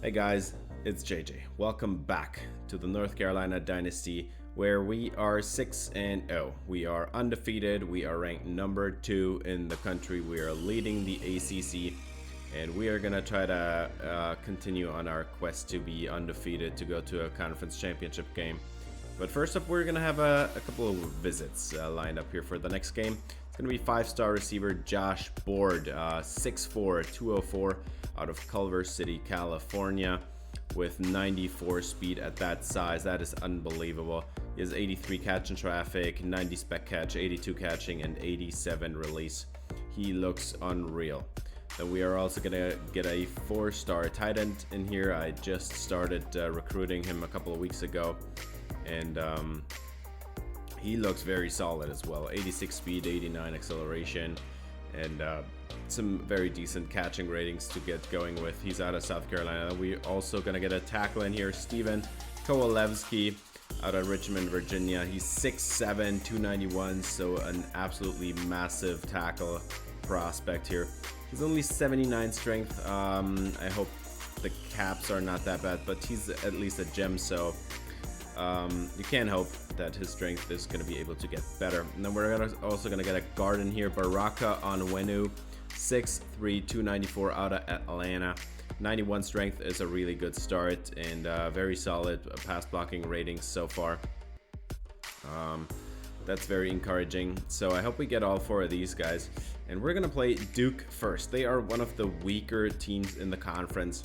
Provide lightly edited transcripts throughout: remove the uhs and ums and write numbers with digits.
Hey guys, it's JJ. Welcome back to the North Carolina Dynasty, where we are 6-0. We are undefeated. We are ranked number 2 in the country. We are leading the ACC, and we are gonna try to continue on our quest to be undefeated, to go to a conference championship game. But first up, we're gonna have a couple of visits lined up here for the next game. It's gonna be 5-star receiver Josh Board, 6'4", 204, out of Culver City, California, with 94 speed at that size. That is unbelievable. He has 83 catch in traffic, 90 spec catch, 82 catching, and 87 release. He looks unreal. Then we are also gonna get a 4-star tight end in here. I just started recruiting him a couple of weeks ago, and he looks very solid as well. 86 speed, 89 acceleration, and some very decent catching ratings to get going with. He's out of South Carolina. We're also gonna get a tackle in here, Steven Kowalewski, out of Richmond, Virginia. He's 6'7", 291, so an absolutely massive tackle prospect here. He's only 79 strength. I hope the caps are not that bad, but he's at least a gem, so you can hope that his strength is going to be able to get better. And then we're also going to get a guard in here, Baraka Onwenu, 6'3", 294, out of Atlanta. 91 strength is a really good start, and very solid pass blocking ratings so far. That's very encouraging. So I hope we get all 4 of these guys. And we're going to play Duke first. They are one of the weaker teams in the conference.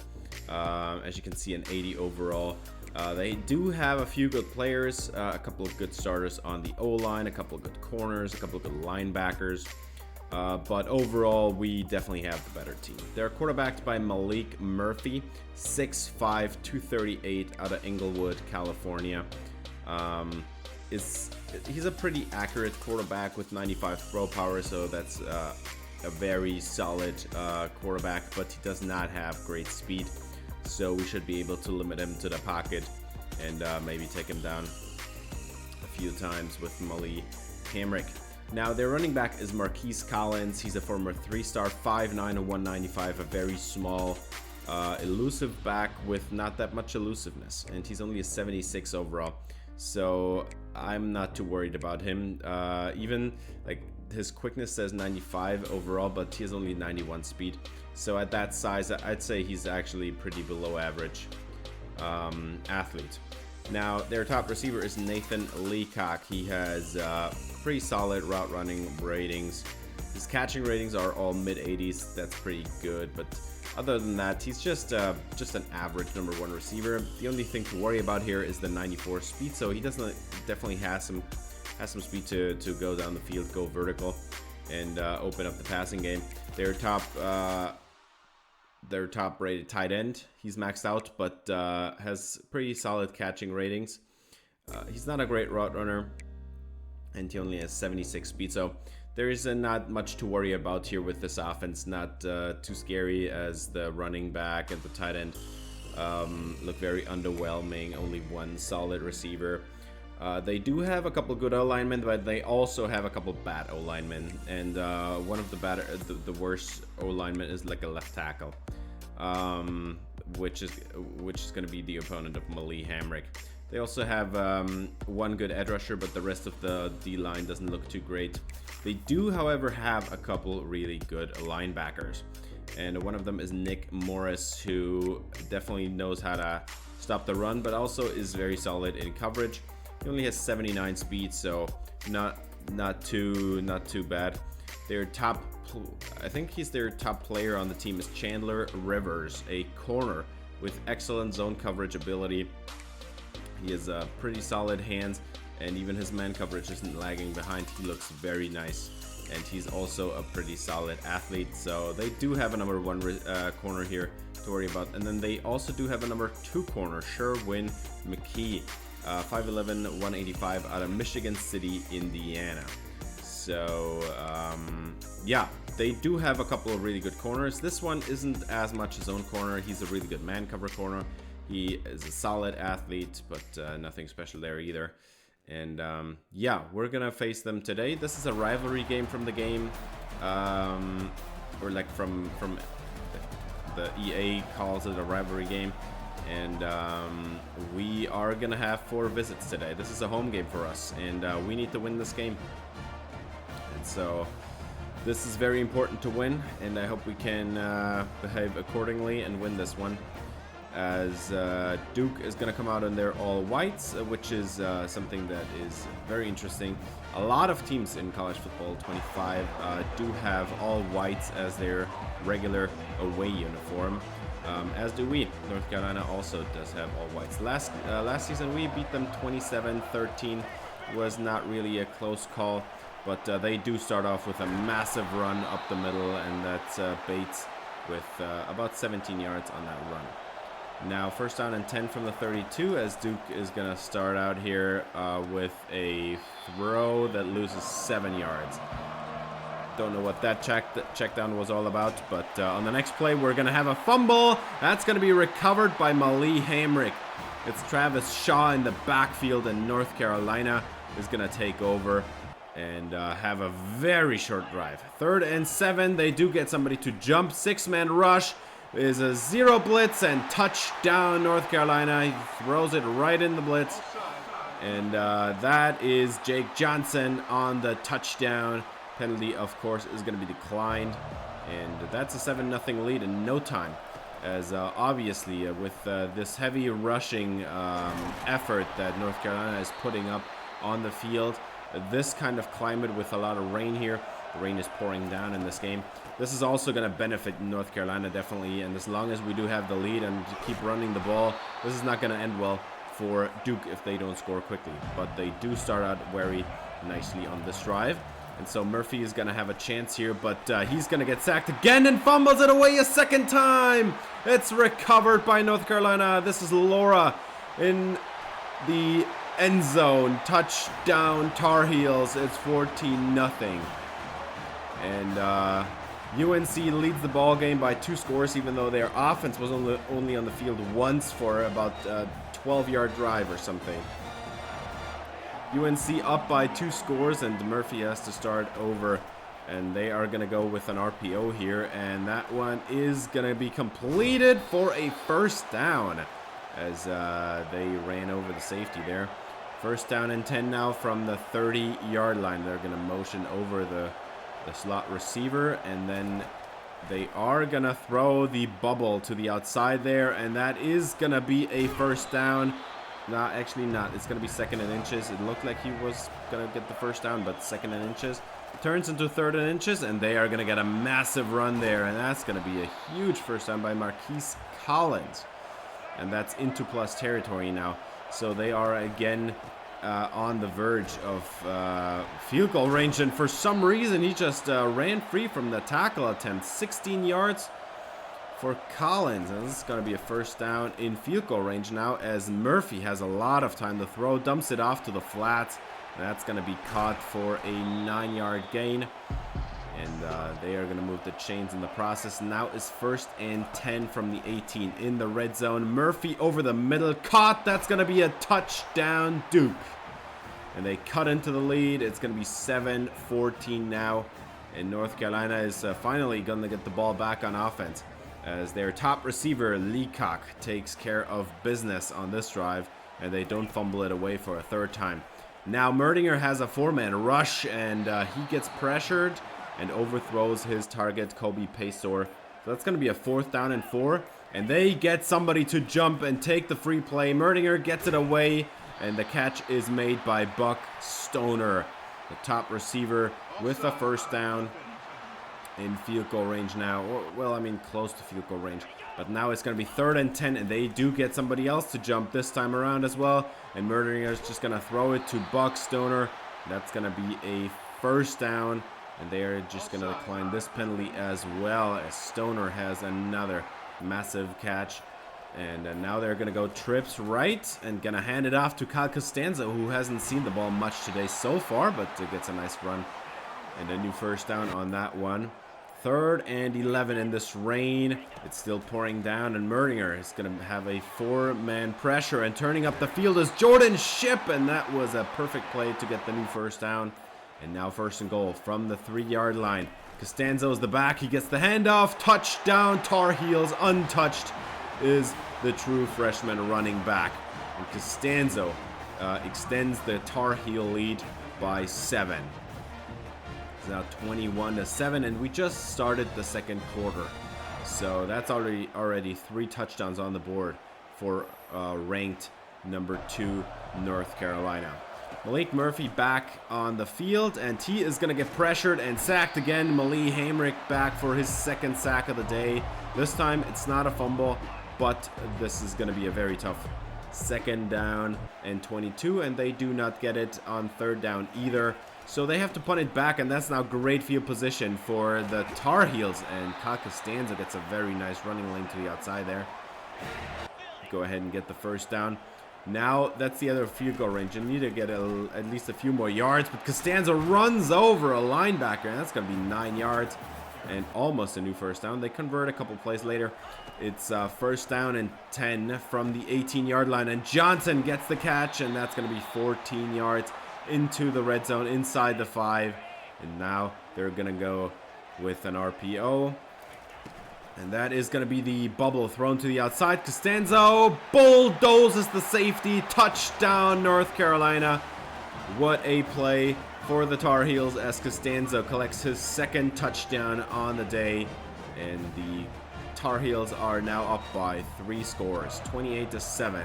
As you can see, an 80 overall. They do have a few good players, a couple of good starters on the O-line, a couple of good corners, a couple of good linebackers. But overall, we definitely have the better team. They're quarterbacked by Malik Murphy, 6'5", 238, out of Inglewood, California. He's a pretty accurate quarterback with 95 throw power, so that's a very solid quarterback, but he does not have great speed. So we should be able to limit him to the pocket and maybe take him down a few times with Mali Hamrick. Now, their running back is Marquise Collins. He's a former 3-star, 5'9", and 195, a very small, elusive back with not that much elusiveness. And he's only a 76 overall. So I'm not too worried about him. Even like his quickness says 95 overall, but he has only 91 speed. So at that size, I'd say he's actually pretty below average athlete. Now, their top receiver is Nathan Leacock. He has pretty solid route running ratings. His catching ratings are all mid-80s. That's pretty good, but other than that, he's just an average number 1 receiver. The only thing to worry about here is the 94 speed. So he definitely has some speed to go down the field, go vertical, and open up the passing game. Their top rated tight end, he's maxed out, but has pretty solid catching ratings. He's not a great route runner, and he only has 76 speed, so there is not much to worry about here with this offense. Not too scary, as the running back and the tight end look very underwhelming. Only 1 solid receiver. They do have a couple good O-linemen, but they also have a couple bad O-linemen, and one of the worst O-linemen is like a left tackle, which is going to be the opponent of Mali Hamrick. They also have 1 good edge rusher, but the rest of the D-line doesn't look too great. They do, however, have a couple really good linebackers, and one of them is Nick Morris, who definitely knows how to stop the run, but also is very solid in coverage. He only has 79 speed, so not too bad. I think he's their top player on the team is Chandler Rivers, a corner with excellent zone coverage ability. He has pretty solid hands, and even his man coverage isn't lagging behind. He looks very nice, and he's also a pretty solid athlete. So they do have a number 1 corner here to worry about. And then they also do have a number 2 corner, Sherwin McKee, 5'11", 185, out of Michigan City, Indiana. So yeah, they do have a couple of really good corners. This one isn't as much his own corner. He's a really good man cover corner. He is a solid athlete, but nothing special there either. And yeah, we're gonna face them today. This is a rivalry game from the game, or like from the EA calls it a rivalry game. And we are going to have 4 visits today. This is a home game for us, and we need to win this game. And so this is very important to win, and I hope we can behave accordingly and win this one. As Duke is going to come out in their all whites, which is something that is very interesting. A lot of teams in college football 25 do have all whites as their regular away uniform, as do we. North Carolina also does have all whites. Last season we beat them 27-13. Was not really a close call, but they do start off with a massive run up the middle, and that's Bates with about 17 yards on that run. Now, first down and 10 from the 32, as Duke is going to start out here with a throw that loses 7 yards. Don't know what that check down was all about, but on the next play, we're going to have a fumble. That's going to be recovered by Mali Hamrick. It's Travis Shaw in the backfield, and North Carolina is going to take over and have a very short drive. 3rd and 7, they do get somebody to jump. 6-man rush. Is a 0 blitz and touchdown North Carolina. He throws it right in the blitz, and that is Jake Johnson on the touchdown. Penalty, of course, is going to be declined, and that's a 7-0 lead in no time, as obviously with this heavy rushing effort that North Carolina is putting up on the field, this kind of climate with a lot of rain here. The rain is pouring down in this game. This is also going to benefit North Carolina, definitely. And as long as we do have the lead and keep running the ball, this is not going to end well for Duke if they don't score quickly. But they do start out very nicely on this drive. And so Murphy is going to have a chance here, but he's going to get sacked again and fumbles it away a second time. It's recovered by North Carolina. This is Laura in the end zone. Touchdown Tar Heels. It's 14-0. And UNC leads the ball game by 2 scores, even though their offense was only on the field once for about a 12-yard drive or something. UNC up by 2 scores, and Murphy has to start over, and they are going to go with an RPO here, and that one is going to be completed for a first down, as they ran over the safety there. First down and 10 now from the 30-yard line. They're going to motion over the slot receiver, and then they are gonna throw the bubble to the outside there, and that is gonna be a first down. No, actually not. It's gonna be 2nd and inches. It looked like he was gonna get the first down, but 2nd and inches. It turns into 3rd and inches, and they are gonna get a massive run there, and that's gonna be a huge first down by Marquise Collins, and that's into plus territory now. So they are again on the verge of field goal range, and for some reason he just ran free from the tackle attempt. 16 yards for Collins, and this is going to be a first down in field goal range now, as Murphy has a lot of time to throw, dumps it off to the flats, and that's going to be caught for a 9-yard gain, and they are going to move the chains in the process. Now is 1st and 10 from the 18 in the red zone. Murphy over the middle, caught. That's going to be a touchdown, Duke. And they cut into the lead. It's going to be 7-14 now, and North Carolina is finally going to get the ball back on offense, as their top receiver, Leacock, takes care of business on this drive, and they don't fumble it away for a 3rd time. Now Merdinger has a 4-man rush, and he gets pressured and overthrows his target, Kobe Paysour. So that's going to be a 4th down and 4. And they get somebody to jump and take the free play. Merdinger gets it away, and the catch is made by Buck Stoner, the top receiver, with a first down in field goal range now. Well, I mean, close to field goal range. But now it's going to be 3rd and 10, and they do get somebody else to jump this time around as well. And Merdinger is just going to throw it to Buck Stoner. That's going to be a first down. And they are just going to decline this penalty as well, as Stoner has another massive catch. And now they're going to go trips right and going to hand it off to Kyle Costanza, who hasn't seen the ball much today so far, but gets a nice run. And a new first down on that one. 3rd and 11 in this rain. It's still pouring down, and Merdinger is going to have a 4-man pressure, and turning up the field is Jordan Shipp, and that was a perfect play to get the new first down. And now 1st and goal from the 3-yard line. Costanzo's the back. He gets the handoff. Touchdown, Tar Heels. Untouched is the true freshman running back. And Costanzo extends the Tar Heel lead by 7. It's now 21-7, and we just started the second quarter. So that's already 3 touchdowns on the board for ranked number 2 North Carolina. Malik Murphy back on the field, and he is going to get pressured and sacked again. Mali Hamrick back for his 2nd sack of the day. This time it's not a fumble, but this is going to be a very tough 2nd down and 22, and they do not get it on 3rd down either. So they have to punt it back, and that's now great field position for the Tar Heels. And Kyle Costanzo gets a very nice running lane to the outside there. Go ahead and get the 1st down. Now that's the other field goal range. You need to get at least a few more yards, but Costanzo runs over a linebacker, and that's going to be 9 yards and almost a new 1st down. They convert a couple plays later. It's 1st down and 10 from the 18-yard line, and Johnson gets the catch, and that's going to be 14 yards into the red zone inside the 5. And now they're going to go with an RPO. And that is going to be the bubble thrown to the outside. Costanzo bulldozes the safety. Touchdown, North Carolina. What a play for the Tar Heels as Costanzo collects his 2nd touchdown on the day. And the Tar Heels are now up by 3 scores, 28-7.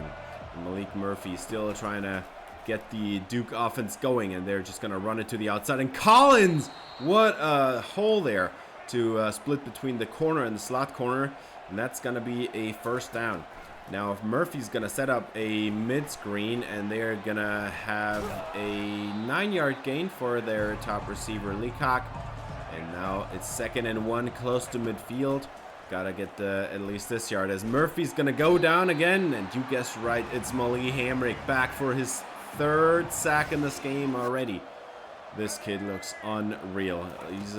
And Malik Murphy still trying to get the Duke offense going, and they're just going to run it to the outside. And Collins, what a hole there to split between the corner and the slot corner, and that's going to be a 1st down. Now, if Murphy's going to set up a mid-screen, and they're going to have a 9-yard gain for their top receiver, Leacock. And now it's 2nd and 1 close to midfield. Got to get at least this yard as Murphy's going to go down again. And you guessed right, it's Mali Hamrick back for his 3rd sack in this game already. This kid looks unreal. He's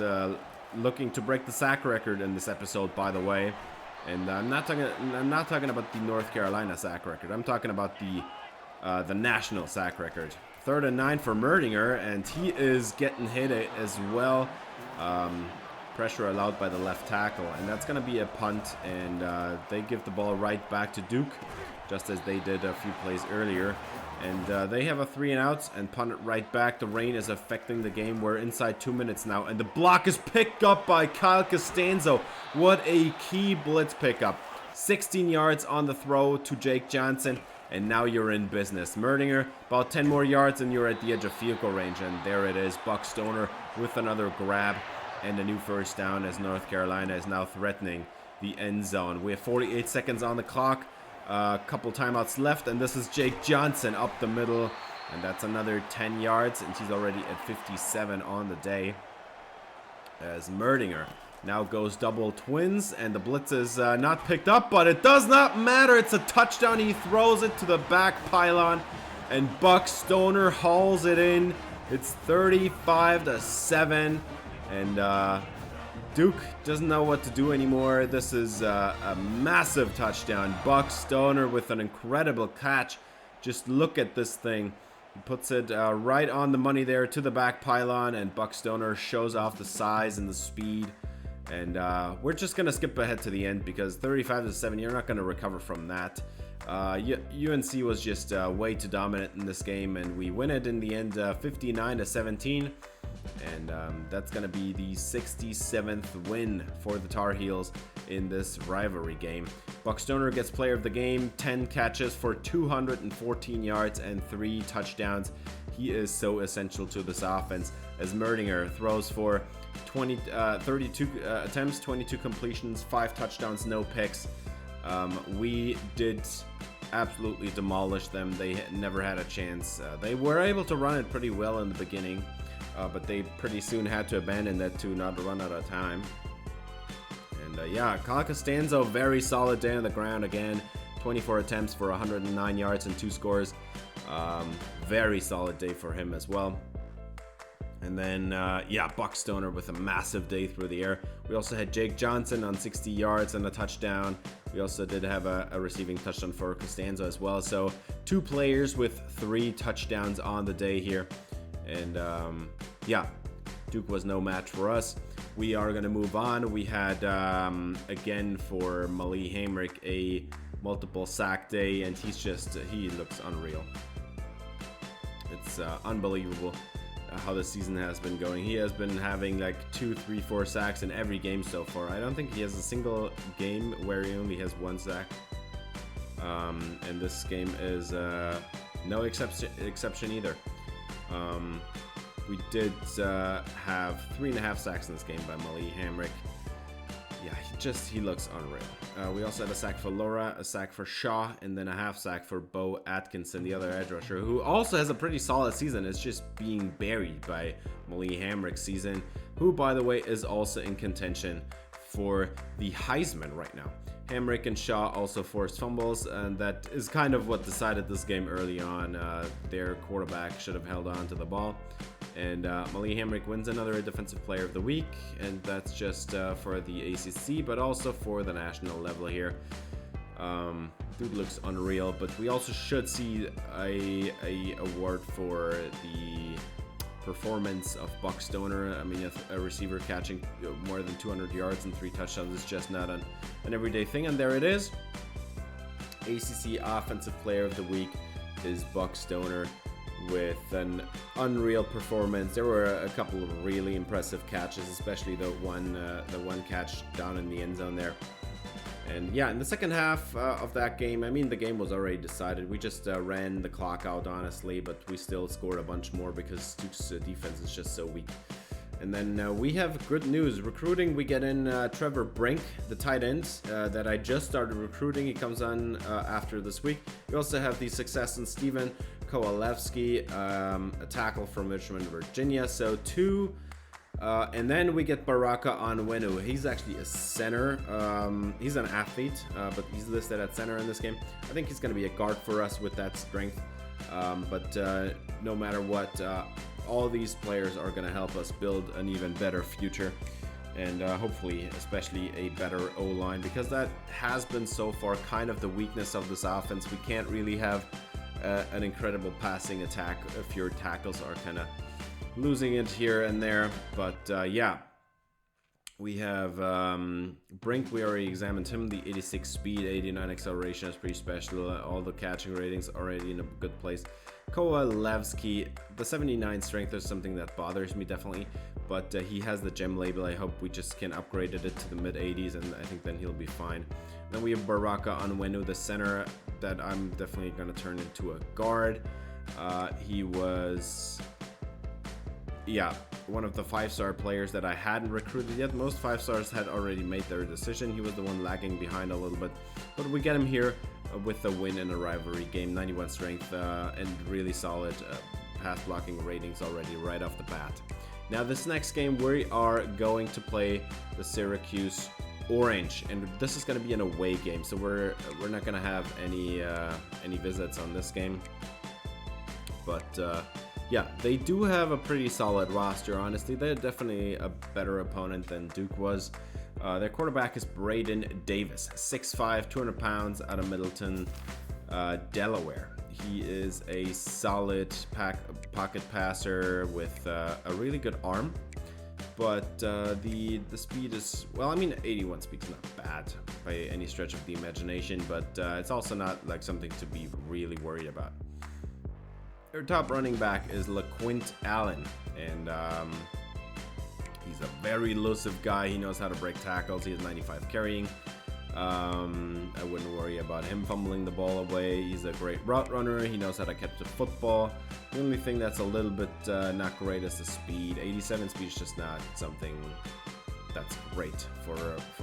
looking to break the sack record in this episode, by the way. And I'm not talking about the North Carolina sack record. I'm talking about the national sack record. 3rd and 9 for Merdinger, and he is getting hit as well. Pressure allowed by the left tackle, and that's going to be a punt. And they give the ball right back to Duke, just as they did a few plays earlier. And they have a 3-and-outs and punt it right back. The rain is affecting the game. We're inside 2 minutes now, and the block is picked up by Kyle Costanzo. What a key blitz pickup. 16 yards on the throw to Jake Johnson, and now you're in business. Merdinger, about 10 more yards, and you're at the edge of field goal range. And there it is, Buck Stoner with another grab and a new 1st down as North Carolina is now threatening the end zone. We have 48 seconds on the clock. A couple timeouts left, and this is Jake Johnson up the middle, and that's another 10 yards, and he's already at 57 on the day as Merdinger now goes double twins, and the blitz is not picked up, but it does not matter. It's a touchdown. He throws it to the back pylon, and Buck Stoner hauls it in. It's 35-7, and Duke doesn't know what to do anymore. This is a massive touchdown. Buck Stoner with an incredible catch. Just look at this thing. He puts it right on the money there to the back pylon, and Buck Stoner shows off the size and the speed. And we're just going to skip ahead to the end because 35-7, you're not going to recover from that. UNC was just way too dominant in this game, and we win it in the end 59-17. And that's going to be the 67th win for the Tar Heels in this rivalry game. Buck Stoner gets player of the game, 10 catches for 214 yards and 3 touchdowns. He is so essential to this offense as Merdinger throws for 32 attempts, 22 completions, 5 touchdowns, no picks. We did absolutely demolish them. They never had a chance. They were able to run it pretty well in the beginning. But they pretty soon had to abandon that to not run out of time. And yeah, Kyle Costanzo, very solid day on the ground again. 24 attempts for 109 yards and 2 scores. Very solid day for him as well. And then, yeah, Buck Stoner with a massive day through the air. We also had Jake Johnson on 60 yards and a touchdown. We also did have a receiving touchdown for Costanzo as well. So 2 players with 3 touchdowns on the day here. And yeah, Duke was no match for us. we are going to move on. We had, again, for Mali Hamrick, a multiple sack day, and he looks unreal. It's unbelievable how the season has been going. He has been having like 2, 3, 4 sacks in every game so far. I don't think he has a single game where he only has 1 sack. And this game is no exception either. We did have 3.5 sacks in this game by Mali Hamrick. Yeah, he looks unreal. We also had a sack for Laura, a sack for Shaw, and then a half sack for Bo Atkinson, the other edge rusher, who also has a pretty solid season. It's just being buried by Mali Hamrick's season, who, by the way, is also in contention for the Heisman right now. Hamrick and Shaw also forced fumbles, and that is kind of what decided this game early on. Their quarterback should have held on to the ball. And Mali Hamrick wins another Defensive Player of the Week, and that's just for the ACC, but also for the national level here. Dude looks unreal, but we also should see a award for the performance of Buck Stoner. I mean, a receiver catching more than 200 yards and 3 touchdowns is just not an everyday thing, and there it is. ACC Offensive Player of the Week is Buck Stoner with an unreal performance. There were a couple of really impressive catches, especially the one catch down in the end zone there. And yeah, in the second half of that game, I mean, the game was already decided. We just ran the clock out, honestly, but we still scored a bunch more because Duke's defense is just so weak. And then we have good news. Recruiting, we get in Trevor Brink, the tight end that I just started recruiting. He comes on after this week. We also have the success in Steven Kowalewski, a tackle from Richmond, Virginia. So 2. And then we get Baraka Onwenu. He's actually a center. He's an athlete, but he's listed at center in this game. I think he's going to be a guard for us with that strength. But no matter what, all these players are going to help us build an even better future. And hopefully, especially a better O-line, because that has been so far kind of the weakness of this offense. We can't really have an incredible passing attack if your tackles are kind of losing it here and there. But yeah, we have Brink. We already examined him. The 86 speed, 89 acceleration is pretty special. All the catching ratings already in a good place. Kowalewski, the 79 strength is something that bothers me definitely, but he has the gem label. I hope we just can upgrade it to the mid 80s, and I think then he'll be fine. Then we have Baraka Onwenu, the center that I'm definitely going to turn into a guard. He was, yeah, one of the 5-star players that I hadn't recruited yet. Most 5-stars had already made their decision. He was the one lagging behind a little bit, but we get him here with a win in a rivalry game. 91 strength and really solid pass blocking ratings already right off the bat. Now this next game we are going to play the Syracuse Orange, and this is going to be an away game, so we're not going to have any visits on this game. But yeah, they do have a pretty solid roster, honestly. They're definitely a better opponent than Duke was. Their quarterback is Braden Davis, 6'5", 200 pounds, out of Middleton, Delaware. He is a solid pocket passer with a really good arm, but the speed is, well, I mean, 81 speed is not bad by any stretch of the imagination, but it's also not like something to be really worried about. Their top running back is LaQuint Allen, and he's a very elusive guy. He knows how to break tackles. He has 95 carrying. I wouldn't worry about him fumbling the ball away. He's a great route runner. He knows how to catch the football. The only thing that's a little bit not great is the speed. 87 speed is just not something that's great for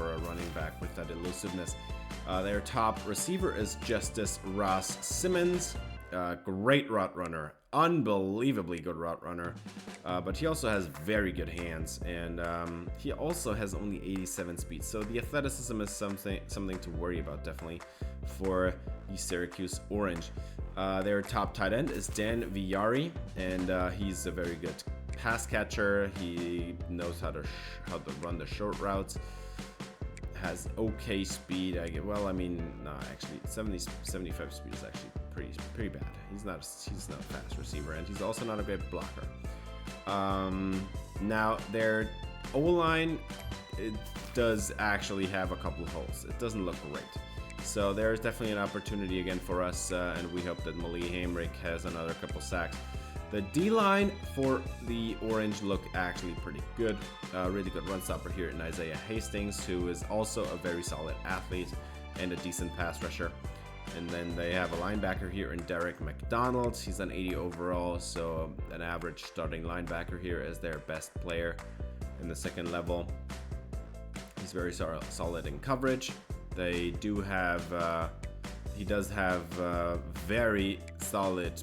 a running back with that elusiveness. Their top receiver is Justice Ross Simmons. Great route runner, unbelievably good route runner, but he also has very good hands, and he also has only 87 speed, so the athleticism is something to worry about definitely for the Syracuse Orange. Their top tight end is Dan Viari, and he's a very good pass catcher. He knows how to run the short routes. Has okay speed. Well, I mean, no, actually 75 speed is actually pretty bad. He's not a fast receiver, and he's also not a great blocker. Now their O-line, it does actually have a couple of holes. It doesn't look great. So there's definitely an opportunity again for us, and we hope that Mali Hamrick has another couple sacks. The D-line for the Orange look actually pretty good. Really good run stopper here in Isaiah Hastings, who is also a very solid athlete and a decent pass rusher. And then they have a linebacker here in Derek McDonald. He's an 80 overall, so an average starting linebacker here as their best player in the second level. He's very solid in coverage. They do have, he does have very solid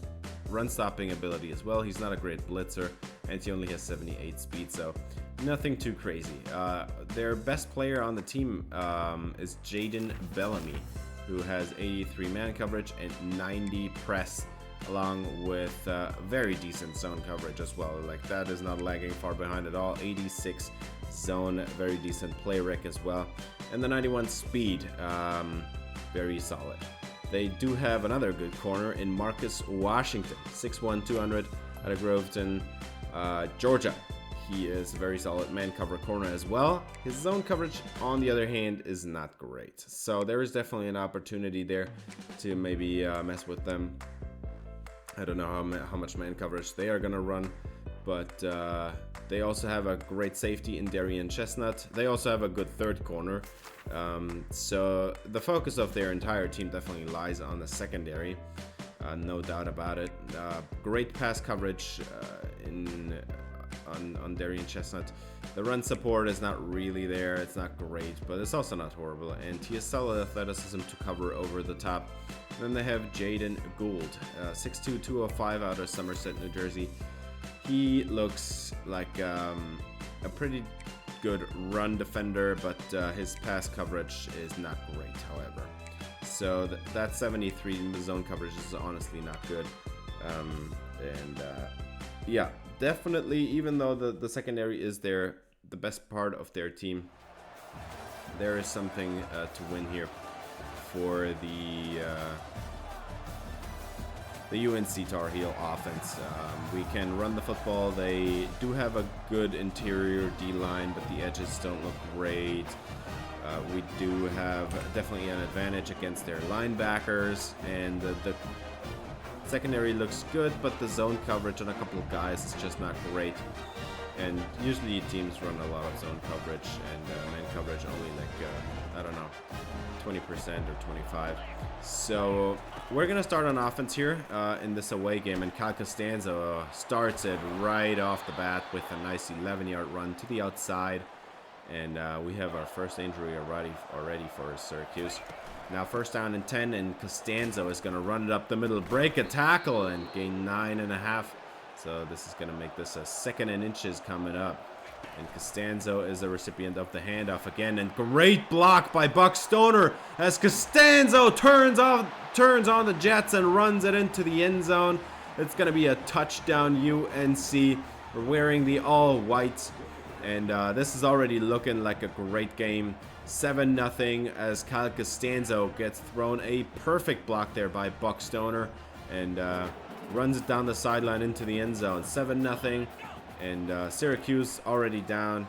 run stopping ability as well. He's not a great blitzer, and he only has 78 speed, so nothing too crazy. Their best player on the team is Jaden Bellamy, who has 83 man coverage and 90 press, along with very decent zone coverage as well. Like, that is not lagging far behind at all. 86 zone, very decent play rec as well, and the 91 speed, very solid. They do have another good corner in Marcus Washington, 6'1", 200, out of Groveton, Georgia. He is a very solid man cover corner as well. His zone coverage, on the other hand, is not great. So there is definitely an opportunity there to maybe mess with them. I don't know how much man coverage they are going to run, but they also have a great safety in Darian Chestnut. They also have a good third corner. So the focus of their entire team definitely lies on the secondary. No doubt about it. Great pass coverage on Darian Chestnut. The run support is not really there. It's not great, but it's also not horrible. And he has solid athleticism to cover over the top. Then they have Jaden Gould, 6'2", 205 out of Somerset, New Jersey. He looks like a pretty good run defender, but his pass coverage is not great, however. So that 73 in the zone coverage is honestly not good. Yeah, definitely, even though the secondary is the best part of their team, there is something to win here for the UNC Tar Heel offense. We can run the football. They do have a good interior D-line, but the edges don't look great. We do have definitely an advantage against their linebackers, and the secondary looks good, but the zone coverage on a couple of guys is just not great. And usually teams run a lot of zone coverage, and man coverage only like, I don't know, 20% or 25%. So we're going to start on offense here in this away game, and Kyle Costanzo starts it right off the bat with a nice 11-yard run to the outside. And we have our first injury already for Syracuse. Now 1st down and 10, and Costanzo is going to run it up the middle, break a tackle, and gain 9.5. So this is going to make this a 2nd and inches coming up. And Costanzo is the recipient of the handoff again, and great block by Buck Stoner as Costanzo turns on the Jets and runs it into the end zone. It's going to be a touchdown UNC. We're wearing the all white, and this is already looking like a great game. 7-0 as Kyle Costanzo gets thrown a perfect block there by Buck Stoner, and runs it down the sideline into the end zone. 7-0. And Syracuse, already down,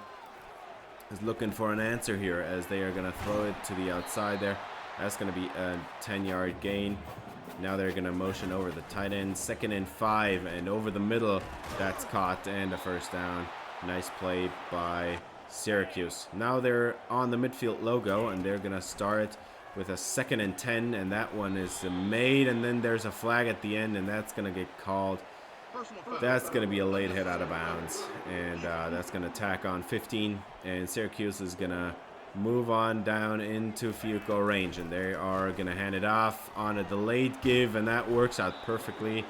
is looking for an answer here as they are going to throw it to the outside there. That's going to be a 10-yard gain. Now they're going to motion over the tight end. 2nd and 5, and over the middle, that's caught, and a 1st down. Nice play by Syracuse. Now they're on the midfield logo, and they're going to start with a 2nd and 10, and that one is made, and then there's a flag at the end, and that's going to get called. That's going to be a late hit out of bounds, and that's going to tack on 15, and Syracuse is going to move on down into field goal range, and they are going to hand it off on a delayed give, and that works out perfectly.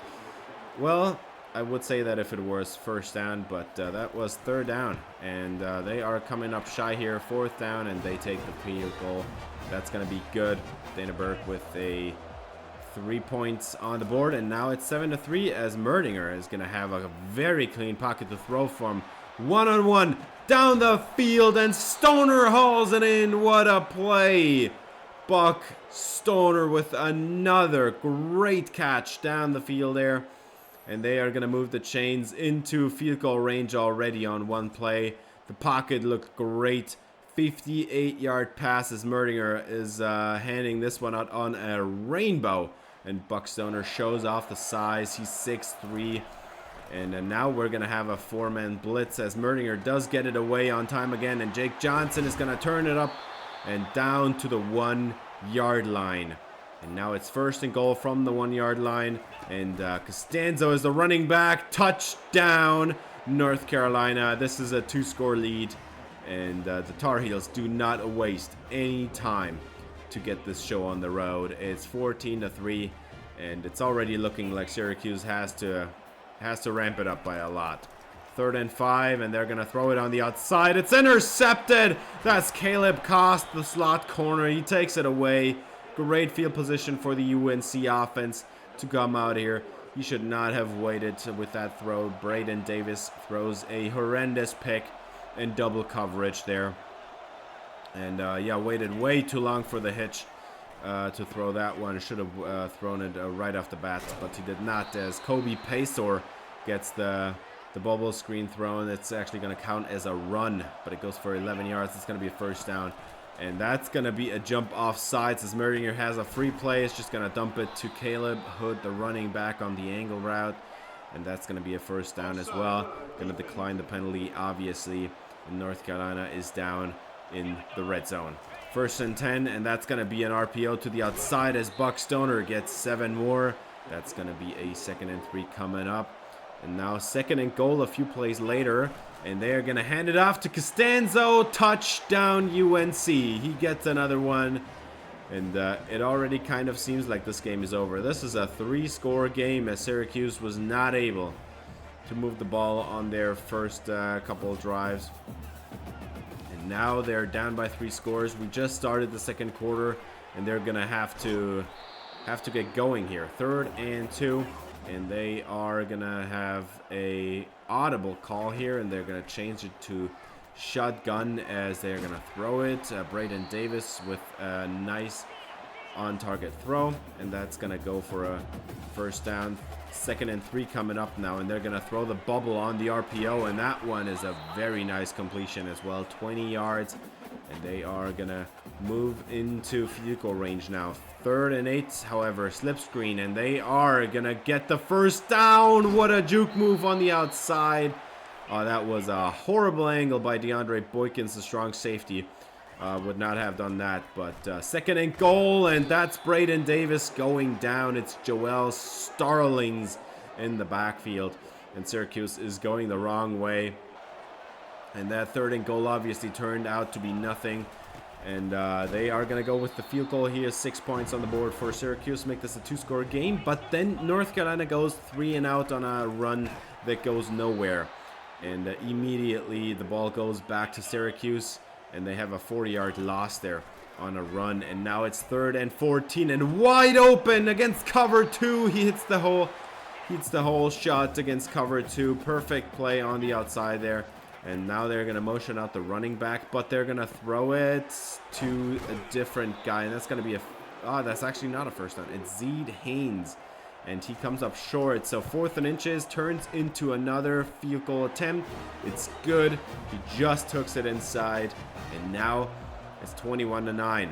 Well, I would say that if it was 1st down, but that was 3rd down, and they are coming up shy here, 4th down, and they take the field goal. That's going to be good. Dana Burke with a 3 points on the board, and now it's 7-3 as Merdinger is going to have a very clean pocket to throw from. One-on-one down the field, and Stoner hauls it in. What a play. Buck Stoner with another great catch down the field there, and they are going to move the chains into field goal range already on one play. The pocket looked great. 58-yard pass as Merdinger is handing this one out on a rainbow. And Buck Stoner shows off the size. He's 6'3". And now we're going to have a 4-man blitz as Merdinger does get it away on time again. And Jake Johnson is going to turn it up and down to the 1-yard line. And now it's 1st and goal from the 1-yard line. And Costanzo is the running back. Touchdown, North Carolina. This is a 2-score lead. And the Tar Heels do not waste any time to get this show on the road. It's 14-3. And it's already looking like Syracuse has to ramp it up by a lot. 3rd and 5, and they're going to throw it on the outside. It's intercepted. That's Caleb Kost, the slot corner. He takes it away. Great field position for the UNC offense to come out here. He should not have waited with that throw. Braden Davis throws a horrendous pick in double coverage there. And yeah, waited way too long for the hitch to throw that one. Should have thrown it right off the bat, but he did not, as Kobe Paysour gets the bubble screen thrown. It's actually going to count as a run, but it goes for 11 yards. It's going to be a 1st down. And that's going to be a jump off sides as Merdinger has a free play. It's just going to dump it to Caleb Hood, the running back, on the angle route. And that's going to be a 1st down as well. Going to decline the penalty, obviously. And North Carolina is down in the red zone. 1st and 10, and that's going to be an RPO to the outside as Buck Stoner gets 7 more. That's going to be a 2nd and 3 coming up. And now 2nd and goal a few plays later. And they are going to hand it off to Costanzo. Touchdown UNC. He gets another one. And it already kind of seems like this game is over. This is a 3-score game as Syracuse was not able to move the ball on their first couple of drives. And now they're down by 3 scores. We just started the 2nd quarter. And they're going to have to get going here. 3rd and 2. And they are going to have a audible call here, and they're going to change it to shotgun as they're going to throw it. Braden Davis with a nice on-target throw, and that's going to go for a 1st down. 2nd and 3 coming up now, and they're going to throw the bubble on the RPO, and that one is a very nice completion as well. 20 yards, and they are going to move into field goal range now. 3rd and 8, however, slip screen, and they are going to get the 1st down. What a juke move on the outside. That was a horrible angle by DeAndre Boykins, the strong safety. Would not have done that, but 2nd and goal, and that's Braden Davis going down. It's Joel Starlings in the backfield, and Syracuse is going the wrong way. And that 3rd and goal obviously turned out to be nothing. And they are going to go with the field goal here. 6 points on the board for Syracuse. Make this a 2-score game. But then North Carolina goes 3 and out on a run that goes nowhere. And immediately the ball goes back to Syracuse. And they have a 40-yard loss there on a run. And now it's 3rd and 14. And wide open against cover 2. He hits the whole shot against cover 2. Perfect play on the outside there. And now they're going to motion out the running back, but they're going to throw it to a different guy. And that's going to be that's actually not a 1st down. It's Zeed Haynes. And he comes up short. So 4th and inches turns into another field goal attempt. It's good. He just hooks it inside. And now it's 21-9.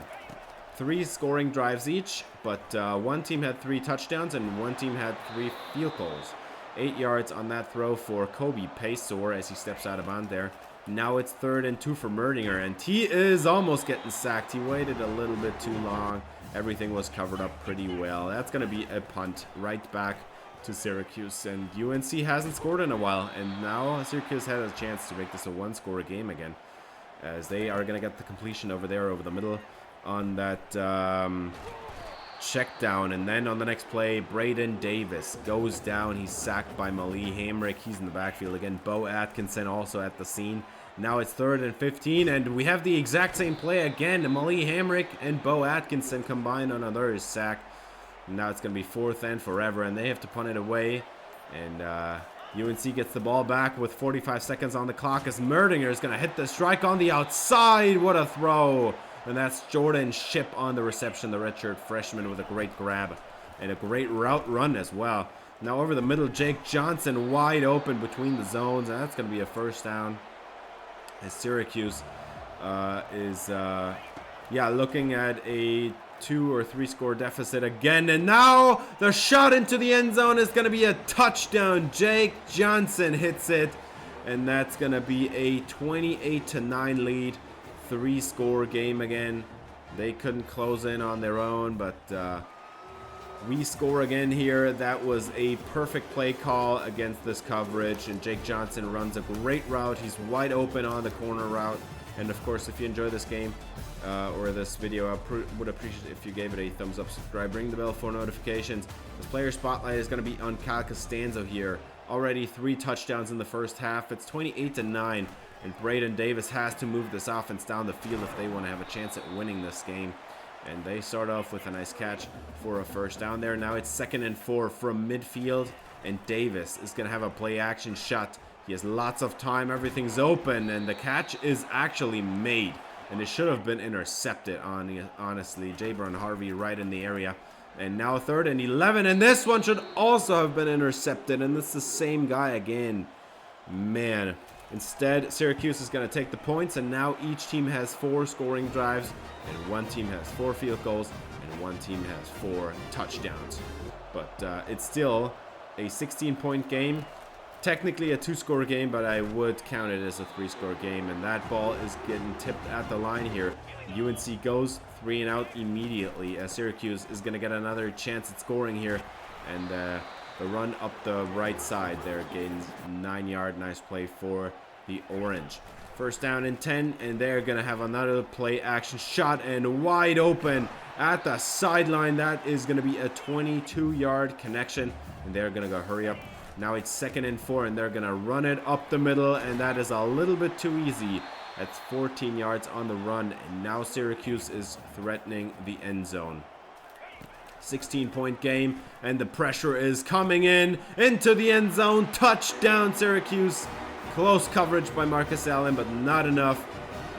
3 scoring drives each, but one team had 3 touchdowns and one team had 3 field goals. 8 yards on that throw for Kobe Paysour as he steps out of bounds there. Now it's 3rd and 2 for Merdinger, and he is almost getting sacked. He waited a little bit too long. Everything was covered up pretty well. That's going to be a punt right back to Syracuse, and UNC hasn't scored in a while, and now Syracuse has a chance to make this a 1-score game again, as they are going to get the completion over there over the middle on that check down. And then on the next play, Braden Davis goes down. He's sacked by Mali Hamrick. He's in the backfield again. Bo Atkinson also at the scene. Now it's 3rd and 15, and we have the exact same play again. Mali Hamrick and Bo Atkinson combined on another sack. And now it's going to be 4th and forever, and they have to punt it away. And UNC gets the ball back with 45 seconds on the clock as Merdinger is going to hit the strike on the outside. What a throw! And that's Jordan Shipp on the reception, the redshirt freshman, with a great grab and a great route run as well. Now over the middle, Jake Johnson wide open between the zones, and that's going to be a 1st down. as Syracuse is looking at a 2 or 3 score deficit again, and now the shot into the end zone is going to be a touchdown. Jake Johnson hits it, and that's going to be a 28-9 lead, 3 score game again. They couldn't close in on their own, but we score again here. That was a perfect play call against this coverage, and Jake Johnson runs a great route. He's wide open on the corner route. And of course, if you enjoy this game or this video, I would appreciate it if you gave it a thumbs up, subscribe, ring the bell for notifications. This player spotlight is going to be on Kyle Costanzo here. Already 3 touchdowns in the first half. It's 28-9, and Braden Davis has to move this offense down the field if they want to have a chance at winning this game. And they start off with a nice catch for a first down there. Now it's 2nd and 4 from midfield, and Davis is going to have a play action shot. He has lots of time, everything's open, and the catch is actually made. And it should have been intercepted, honestly. Jabron Harvey right in the area. And now 3rd and 11, and this one should also have been intercepted. And this is the same guy again. Man. Instead, Syracuse is going to take the points, and now each team has 4 scoring drives, and one team has 4 field goals, and one team has 4 touchdowns. But it's still a 16-point game. Technically a 2-score game, but I would count it as a 3-score game, and that ball is getting tipped at the line here. UNC goes 3 and out immediately, as Syracuse is going to get another chance at scoring here, and the run up the right side there gains 9-yard. Nice play for the Orange. First down and 10, and they're going to have another play action shot, and wide open at the sideline. That is going to be a 22-yard connection, and they're going to go hurry up. Now it's 2nd and 4, and they're going to run it up the middle, and that is a little bit too easy. That's 14 yards on the run, and now Syracuse is threatening the end zone. 16-point game, and the pressure is coming in into the end zone. Touchdown, Syracuse. Close coverage by Marcus Allen, but not enough.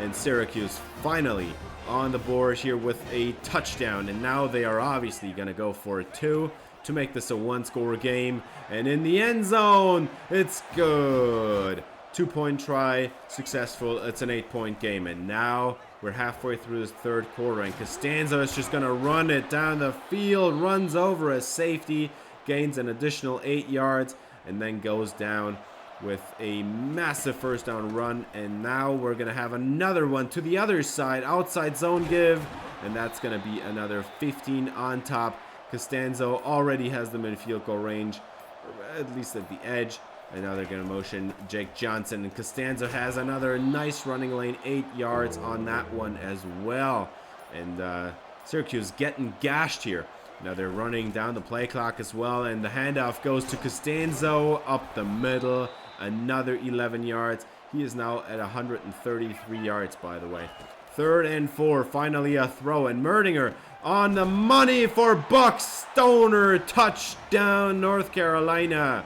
And Syracuse finally on the board here with a touchdown, and now they are obviously going to go for 2 to make this a 1-score game. And in the end zone, it's good. 2-point try, successful. It's an 8-point game, and now we're halfway through this 3rd quarter, and Costanzo is just going to run it down the field, runs over a safety, gains an additional 8 yards, and then goes down with a massive first down run. And now we're going to have another one to the other side, outside zone give, and that's going to be another 15 on top. Costanzo already has them in field goal range, or at least at the edge. And now they're going to motion Jake Johnson, and Costanzo has another nice running lane, 8 yards on that one as well. And Syracuse getting gashed here. Now they're running down the play clock as well, and the handoff goes to Costanzo up the middle, another 11 yards. He is now at 133 yards, by the way. 3rd and 4, finally a throw, and Merdinger on the money for Buck Stoner. Touchdown, North Carolina.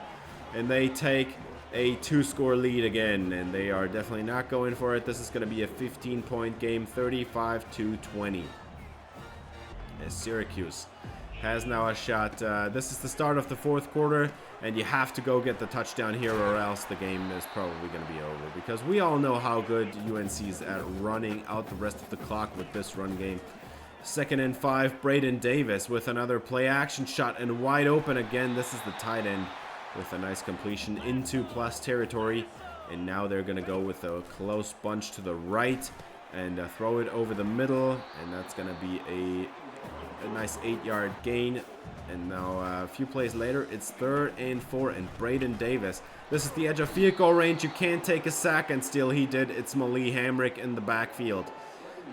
And they take a 2-score lead again, and they are definitely not going for it. This is going to be a 15-point game, 35-20. As Syracuse has now a shot. This is the start of the 4th quarter, and you have to go get the touchdown here, or else the game is probably going to be over, because we all know how good UNC is at running out the rest of the clock with this run game. 2nd and 5, Braden Davis with another play action shot, and wide open again. This is the tight end with a nice completion into plus territory, and now they're going to go with a close bunch to the right and throw it over the middle, and that's going to be a nice 8-yard gain. And now a few plays later, it's 3rd and 4, and Braden Davis. This is the edge of field goal range. You can't take a sack, and still he did. It's Mali Hamrick in the backfield,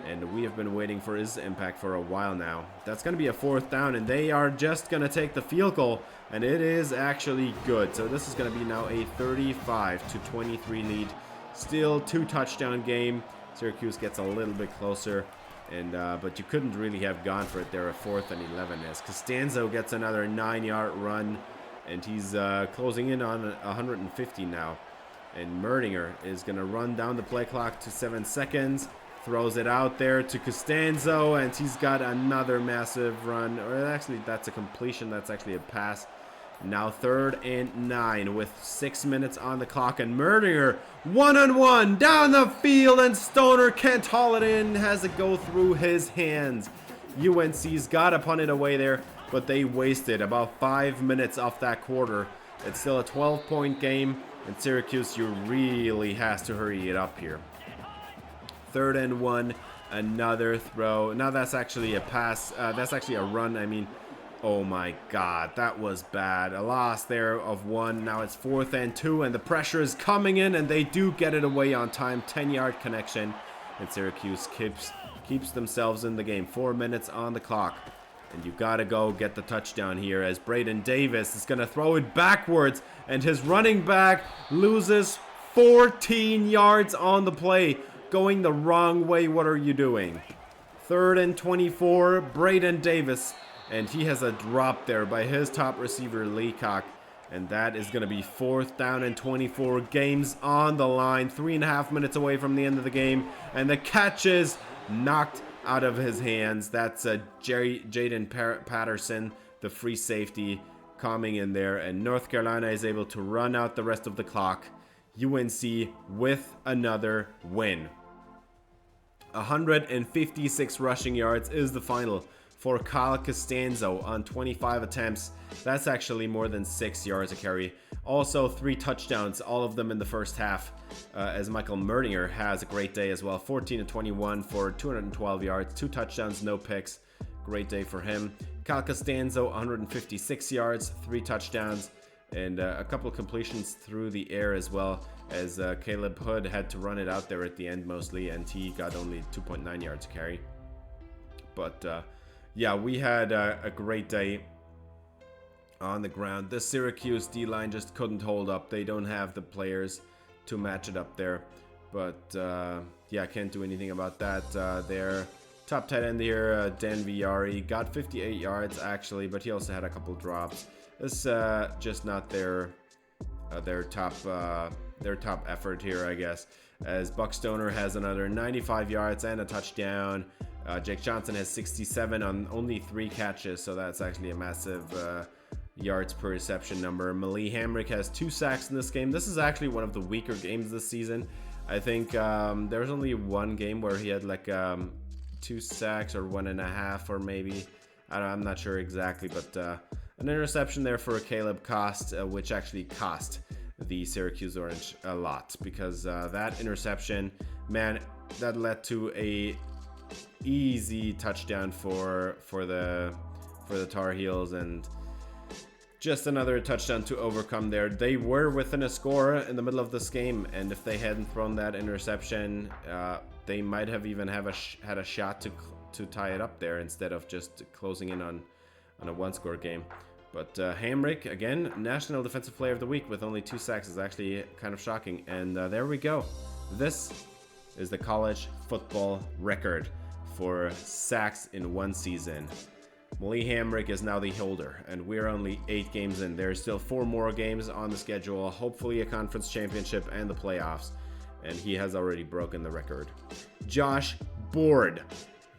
and we have been waiting for his impact for a while now. That's going to be a 4th down, and they are just going to take the field goal, and it is actually good. So this is going to be now a 35-23 lead. Still 2-touchdown game. Syracuse gets a little bit closer, and but you couldn't really have gone for it there at 4th and 11, as Costanzo gets another 9-yard run, and he's closing in on 150 now. And Merdinger is going to run down the play clock to 7 seconds. Throws it out there to Costanzo, and he's got another massive run. Or actually, that's a completion. That's actually a pass. Now 3rd and 9 with 6 minutes on the clock, and Merdinger one-on-one down the field, and Stoner can't haul it in, has it go through his hands. UNC's got to punt it away there, but they wasted about 5 minutes off that quarter. It's still a 12-point game, and Syracuse, you really has to hurry it up here. 3rd and 1, another throw. Now that's actually a pass. That's actually a run. I mean, oh my God, that was bad. A loss there of 1. Now it's 4th and 2, and the pressure is coming in, and they do get it away on time. 10-yard connection, and Syracuse keeps themselves in the game. 4 minutes on the clock, and you gotta go get the touchdown here as Braden Davis is gonna throw it backwards, and his running back loses 14 yards on the play, going the wrong way. What are you doing? 3rd and 24, Braden Davis. And he has a drop there by his top receiver, Leacock. And that is going to be 4th down and 24. Games on the line. 3.5 minutes away from the end of the game. And the catch is knocked out of his hands. That's Jaden Patterson, the free safety, coming in there. And North Carolina is able to run out the rest of the clock. UNC with another win. 156 rushing yards is the final for Kyle Costanzo on 25 attempts. That's actually more than 6 yards a carry. Also 3 touchdowns, all of them in the first half, as Michael Merdinger has a great day as well. 14 to 21 for 212 yards, 2 touchdowns, no picks. Great day for him. Kyle Costanzo, 156 yards, 3 touchdowns, and a couple of completions through the air as well, as Caleb Hood had to run it out there at the end mostly, and he got only 2.9 yards a carry. But yeah, we had a great day on the ground. The Syracuse D-line just couldn't hold up. They don't have the players to match it up there. But yeah, can't do anything about that. Their top tight end here, Dan Viari, got 58 yards actually, but he also had a couple drops. It's just not their top effort here, I guess. As Buck Stoner has another 95 yards and a touchdown. Jake Johnson has 67 on only 3 catches, so that's actually a massive yards per reception number. Mali Hamrick has 2 sacks in this game. This is actually one of the weaker games this season. I think there was only one game where he had like 2 sacks or 1.5, or maybe. I'm not sure exactly, but an interception there for Caleb Cost, which actually cost the Syracuse Orange a lot, because that interception, man, that led to a easy touchdown for the Tar Heels, and just another touchdown to overcome there. They were within a score in the middle of this game, and if they hadn't thrown that interception, they might have even had a shot to tie it up there, instead of just closing in on a 1-score game. But Hamrick, again, National Defensive Player of the Week with only 2 sacks is actually kind of shocking. And there we go. This is the college football record for sacks in one season. Mali Hamrick is now the holder, and we're only 8 games in. There's still 4 more games on the schedule, hopefully a conference championship and the playoffs, and he has already broken the record. Josh Board,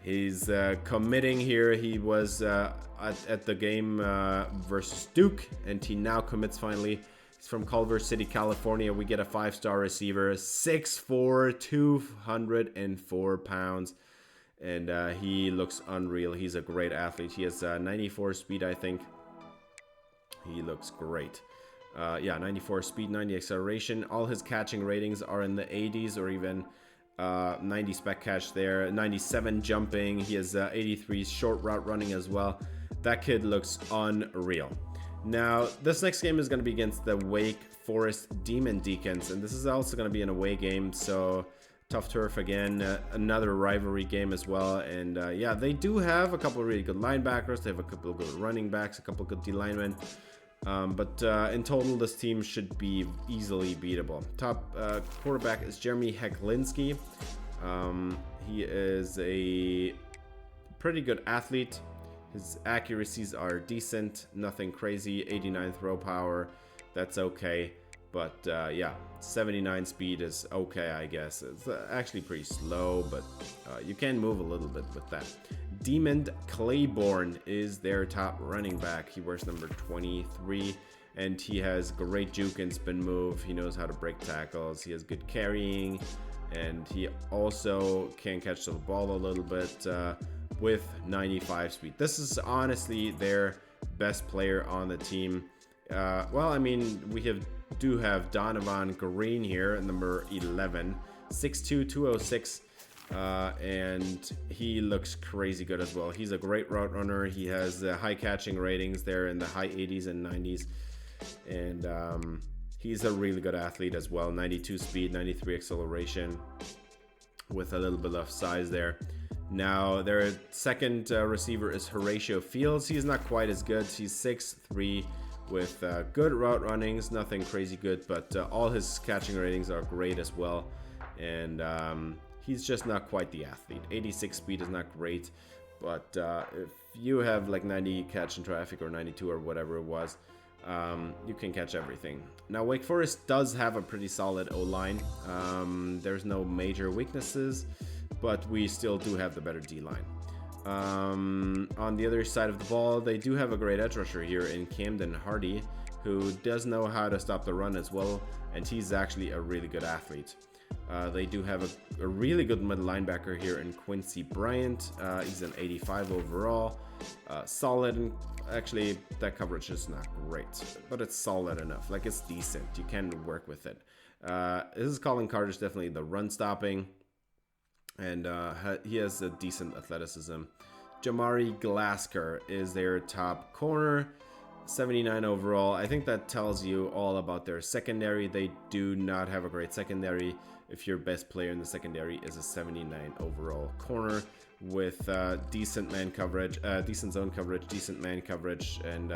he's committing here. He was at the game versus Duke, and he now commits finally. He's from Culver City, California. We get a 5-star receiver, 6'4", 204 pounds. And he looks unreal. He's a great athlete. He has 94 speed, I think. He looks great. Yeah, 94 speed, 90 acceleration. All his catching ratings are in the 80s, or even 90 spec catch there. 97 jumping. He has 83 short route running as well. That kid looks unreal. Now, this next game is going to be against the Wake Forest Demon Deacons. And this is also going to be an away game, so tough turf again, another rivalry game as well. And yeah, they do have a couple of really good linebackers. They have a couple of good running backs, a couple of good D linemen. But in total, this team should be easily beatable. Top quarterback is Jeremy Hecklinski. He is a pretty good athlete. His accuracies are decent, nothing crazy. 89 throw power, that's okay. But yeah, 79 speed is okay, I guess. It's actually pretty slow, but you can move a little bit with that. Demon Claiborne is their top running back. He wears number 23, and he has great juke and spin move. He knows how to break tackles. He has good carrying, and he also can catch the ball a little bit with 95 speed. This is honestly their best player on the team. Well, I mean, do have Donovan Green here, number 11, 6'2", 206, and he looks crazy good as well. He's a great route runner. He has high catching ratings there in the high 80s and 90s, and he's a really good athlete as well. 92 speed, 93 acceleration, with a little bit of size there. Now, their second receiver is Horatio Fields. He's not quite as good. He's 6'3", with good route runnings, nothing crazy good, but all his catching ratings are great as well. And he's just not quite the athlete. 86 speed is not great, but if you have like 90 catch in traffic or 92 or whatever it was, you can catch everything. Now, Wake Forest does have a pretty solid O-line. There's no major weaknesses, but we still do have the better D-line. On the other side of the ball, they do have a great edge rusher here in Camden Hardy, who does know how to stop the run as well, and he's actually a really good athlete. They do have a really good middle linebacker here in Quincy Bryant. He's an 85 overall, solid, and actually that coverage is not great, but it's solid enough. Like, it's decent. You can work with it. This is Colin Carter's definitely the run stopping, and he has a decent athleticism. Jamari Glasker is their top corner, 79 overall. I think that tells you all about their secondary. They do not have a great secondary if your best player in the secondary is a 79 overall corner with decent man coverage, decent zone coverage, decent man coverage, and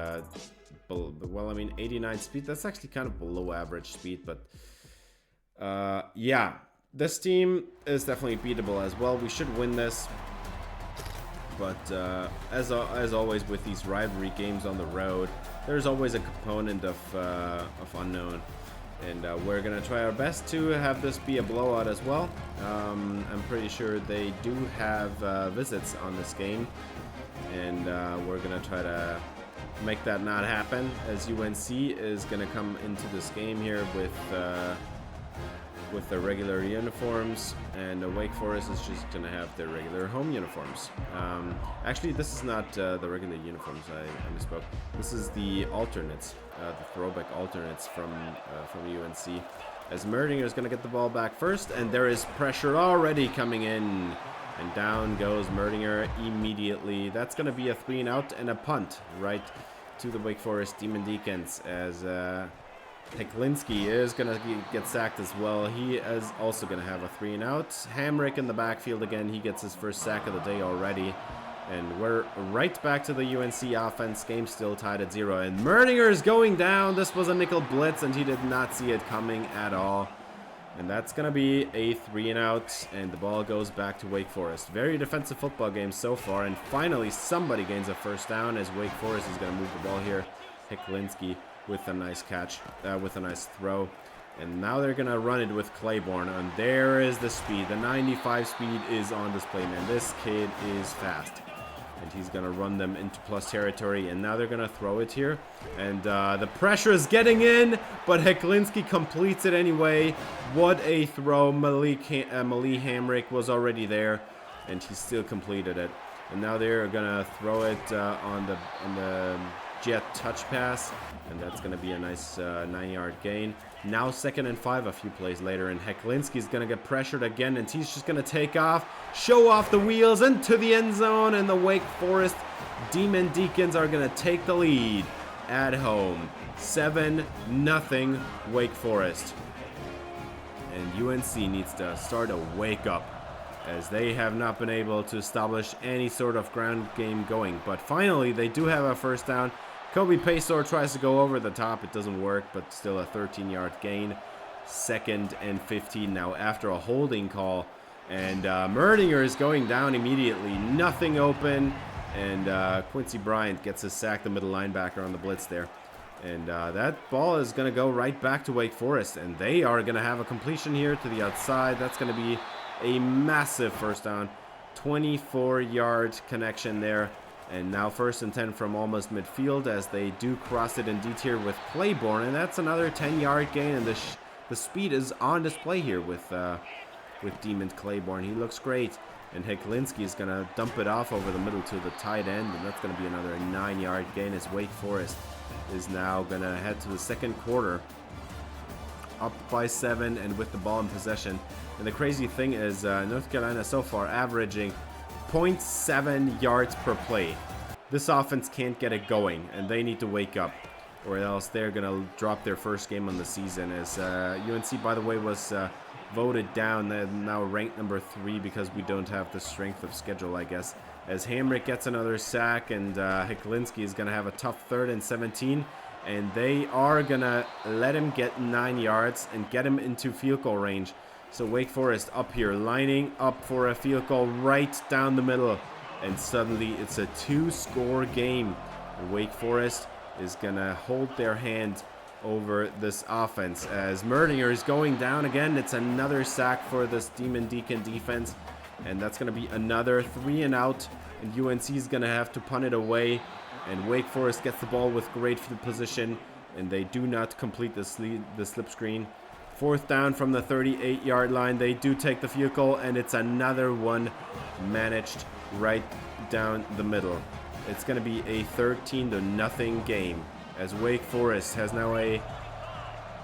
well, I mean, 89 speed. That's actually kind of below average speed, but yeah. This team is definitely beatable as well. We should win this. But as always with these rivalry games on the road, there's always a component of unknown. And we're going to try our best to have this be a blowout as well. I'm pretty sure they do have visits on this game. And we're going to try to make that not happen, as UNC is going to come into this game here with their regular uniforms, and Wake Forest is just going to have their regular home uniforms. Actually, this is not the regular uniforms, I misspoke. This is the alternates, the throwback alternates from UNC. As Merdinger is going to get the ball back first, and there is pressure already coming in. And down goes Merdinger immediately. That's going to be a 3-and-out and a punt right to the Wake Forest Demon Deacons, as Heklinski is going to get sacked as well. He is also going to have a 3-and-out. Hamrick in the backfield again. He gets his first sack of the day already. And we're right back to the UNC offense. Game still tied at 0. And Merdinger is going down. This was a nickel blitz, and he did not see it coming at all. And that's going to be a 3-and-out, and the ball goes back to Wake Forest. Very defensive football game so far, and finally somebody gains a first down, as Wake Forest is going to move the ball here. Heklinski with a nice catch, with a nice throw. And now they're going to run it with Claiborne, and there is the speed. The 95 speed is on display, man. This kid is fast. And he's going to run them into plus territory, and now they're going to throw it here. And the pressure is getting in, but Heklinski completes it anyway. What a throw. Mali Hamrick was already there, and he still completed it. And now they're going to throw it on the jet touch pass, and that's going to be a nice 9-yard gain. Now 2nd and 5 a few plays later, and Heklinski's going to get pressured again, and he's just going to take off, show off the wheels into the end zone, and the Wake Forest Demon Deacons are going to take the lead at home. 7-0 Wake Forest. And UNC needs to start to wake up, as they have not been able to establish any sort of ground game going. But finally, they do have a first down. Kobe Paysor tries to go over the top. It doesn't work, but still a 13-yard gain. 2nd and 15 now after a holding call. And Merdinger is going down immediately. Nothing open. And Quincy Bryant gets a sack, the middle linebacker on the blitz there. And that ball is going to go right back to Wake Forest. And they are going to have a completion here to the outside. That's going to be a massive first down. 24-yard connection there. And now 1st and 10 from almost midfield as they do cross it in D-tier with Claiborne. And that's another 10-yard gain. And the speed is on display here with Demon Claiborne. He looks great. And Heklinski is going to dump it off over the middle to the tight end. And that's going to be another 9-yard gain as Wake Forest is now going to head to the second quarter. Up by 7 and with the ball in possession. And the crazy thing is North Carolina so far averaging 0.7 yards per play. This offense can't get it going, and they need to wake up, or else they're going to drop their first game on the season. As UNC, by the way, was voted down, now ranked number 3 because we don't have the strength of schedule, I guess. As Hamrick gets another sack, and Heklinski is going to have a tough 3rd and 17. And they are going to let him get 9 yards and get him into field goal range. So Wake Forest up here, lining up for a field goal right down the middle. And suddenly it's a 2-score game. Wake Forest is going to hold their hand over this offense. As Merdinger is going down again, it's another sack for this Demon Deacon defense. And that's going to be another 3 and out. And UNC is going to have to punt it away. And Wake Forest gets the ball with great field position. And they do not complete the slip screen. 4th down from the 38-yard line. They do take the field goal, and it's another one managed right down the middle. It's going to be a 13-0 game as Wake Forest has now a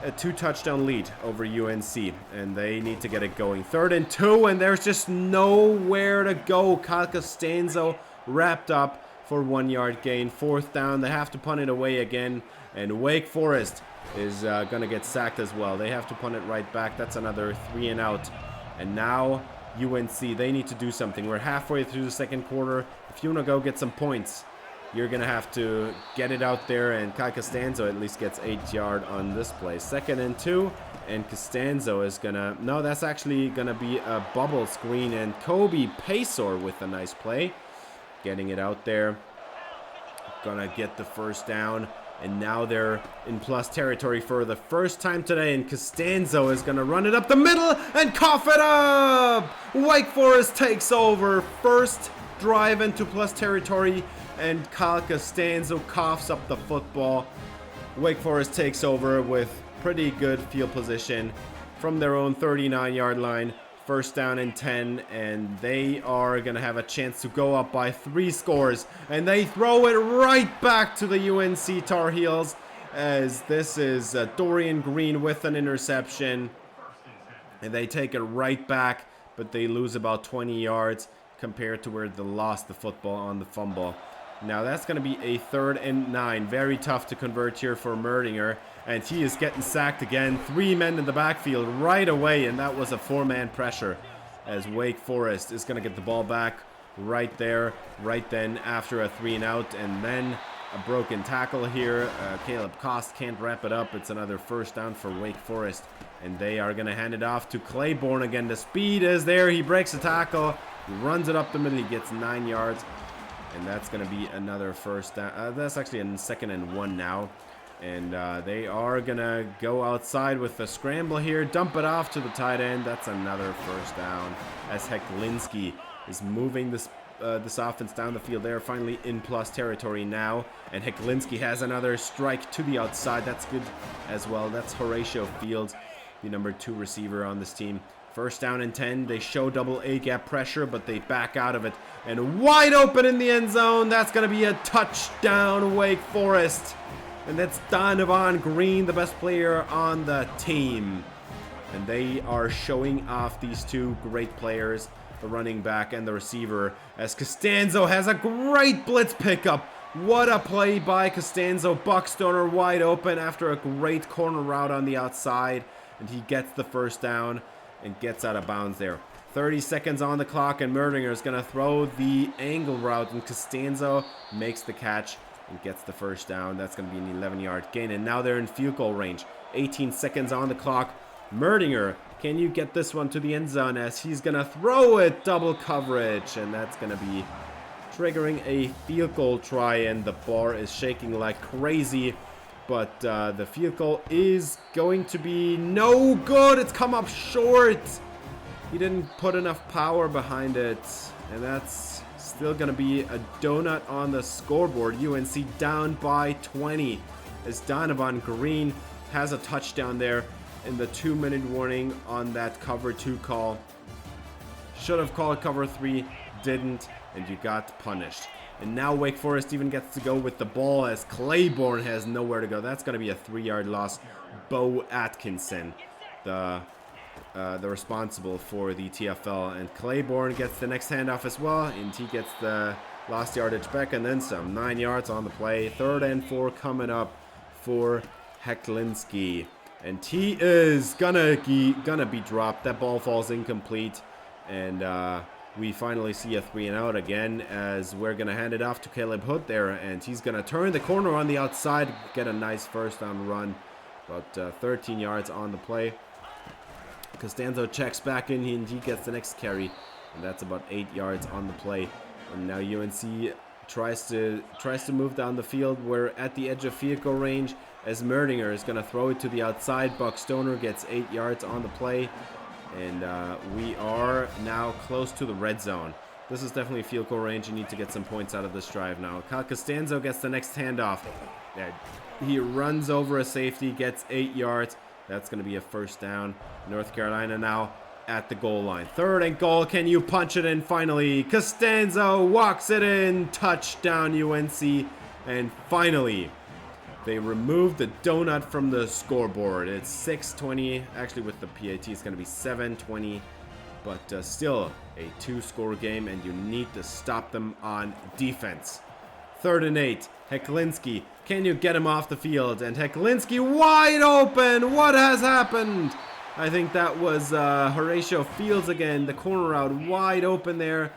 2-touchdown lead over UNC, and they need to get it going. 3rd and 2, and there's just nowhere to go. Kyle Costanzo wrapped up for 1-yard gain. 4th down, they have to punt it away again, and Wake Forest is going to get sacked as well. They have to punt it right back. That's another 3 and out. And now UNC, they need to do something. We're halfway through the second quarter. If you want to go get some points, you're going to have to get it out there. And Kai Costanzo at least gets 8 yards on this play. 2nd and 2. And Costanzo is going to... No, that's actually going to be a bubble screen. And Kobe Pacor with a nice play. Getting it out there. Going to get the first down. And now they're in plus territory for the first time today. And Costanzo is going to run it up the middle and cough it up. Wake Forest takes over. First drive into plus territory. And Kyle Costanzo coughs up the football. Wake Forest takes over with pretty good field position from their own 39-yard line. 1st down and 10, and they are going to have a chance to go up by 3 scores. And they throw it right back to the UNC Tar Heels, as this is Dorian Green with an interception. And they take it right back, but they lose about 20 yards compared to where they lost the football on the fumble. Now that's going to be a 3rd and 9. Very tough to convert here for Merdinger. And he is getting sacked again. 3 men in the backfield right away. And that was a 4-man pressure as Wake Forest is going to get the ball back right there, right then after a 3 and out. And then a broken tackle here. Caleb Cost can't wrap it up. It's another 1st down for Wake Forest. And they are going to hand it off to Claiborne again. The speed is there. He breaks the tackle. He runs it up the middle. He gets 9 yards. And that's going to be another 1st down. That's actually a 2nd and 1 now. And they are going to go outside with the scramble here. Dump it off to the tight end. That's another 1st down. As Heklinski is moving this offense down the field. They're finally in plus territory now. And Heklinski has another strike to the outside. That's good as well. That's Horatio Fields, the number 2 receiver on this team. 1st down and 10. They show double A-gap pressure, but they back out of it. And wide open in the end zone. That's going to be a touchdown, Wake Forest. And that's Donovan Green, the best player on the team. And they are showing off these 2 great players, the running back and the receiver, as Costanzo has a great blitz pickup. What a play by Costanzo. Buckstoner wide open after a great corner route on the outside. And he gets the 1st down and gets out of bounds there. 30 seconds on the clock, and Merdinger is going to throw the angle route, and Costanzo makes the catch and gets the 1st down. That's going to be an 11-yard gain, and now they're in field goal range. 18 seconds on the clock. Merdinger, can you get this one to the end zone, as he's going to throw it double coverage, and that's going to be triggering a field goal try, and the bar is shaking like crazy. but the field goal is going to be no good. It's come up short. He didn't put enough power behind it, and that's still going to be a donut on the scoreboard. UNC down by 20 as Donovan Green has a touchdown there in the 2-minute warning on that cover 2 call. Should have called cover 3, didn't, and you got punished. And now Wake Forest even gets to go with the ball as Claiborne has nowhere to go. That's going to be a 3-yard loss. Bo Atkinson, the responsible for the TFL, and Claiborne gets the next handoff as well, and he gets the lost yardage back and then some. 9 yards on the play. 3rd and 4 coming up for Hecklinski, and he is gonna be dropped. That ball falls incomplete, and we finally see a 3-and-out again as we're gonna hand it off to Caleb Hood there, and he's gonna turn the corner on the outside, get a nice 1st down run, about 13 yards on the play. Costanzo checks back in and he gets the next carry, and that's about 8 yards on the play. And now UNC tries to move down the field. We're at the edge of field goal range as Merdinger is going to throw it to the outside. Buck Stoner gets 8 yards on the play, and we are now close to the red zone. This is definitely field goal range. You need to get some points out of this drive now. Kyle Costanzo gets the next handoff. He runs over a safety, gets 8 yards. That's going to be a 1st down. North Carolina now at the goal line. 3rd and goal. Can you punch it in finally? Costanzo walks it in. Touchdown UNC. And finally, they removed the donut from the scoreboard. It's 6-20. Actually, with the PAT, it's going to be 7-20. But still a 2-score game, and you need to stop them on defense. 3rd and 8. Hecklinski. Can you get him off the field? And Hecklinski wide open. What has happened? I think that was Horatio Fields again. The corner out wide open there.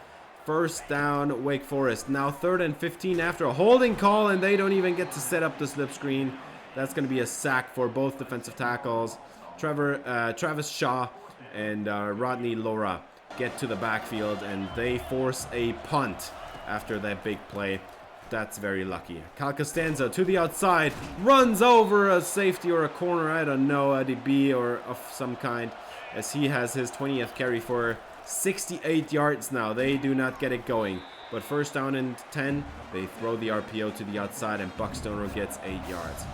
1st down, Wake Forest. Now 3rd and 15 after a holding call, and they don't even get to set up the slip screen. That's going to be a sack for both defensive tackles. Travis Shaw and Rodney Laura get to the backfield, and they force a punt after that big play. That's very lucky. Cal Costanzo to the outside, runs over a safety or a corner, I don't know, a DB or of some kind, as he has his 20th carry for 68 yards now. They do not get it going, but 1st down and 10, they throw the RPO to the outside, and Buck Stoner gets 8 yards.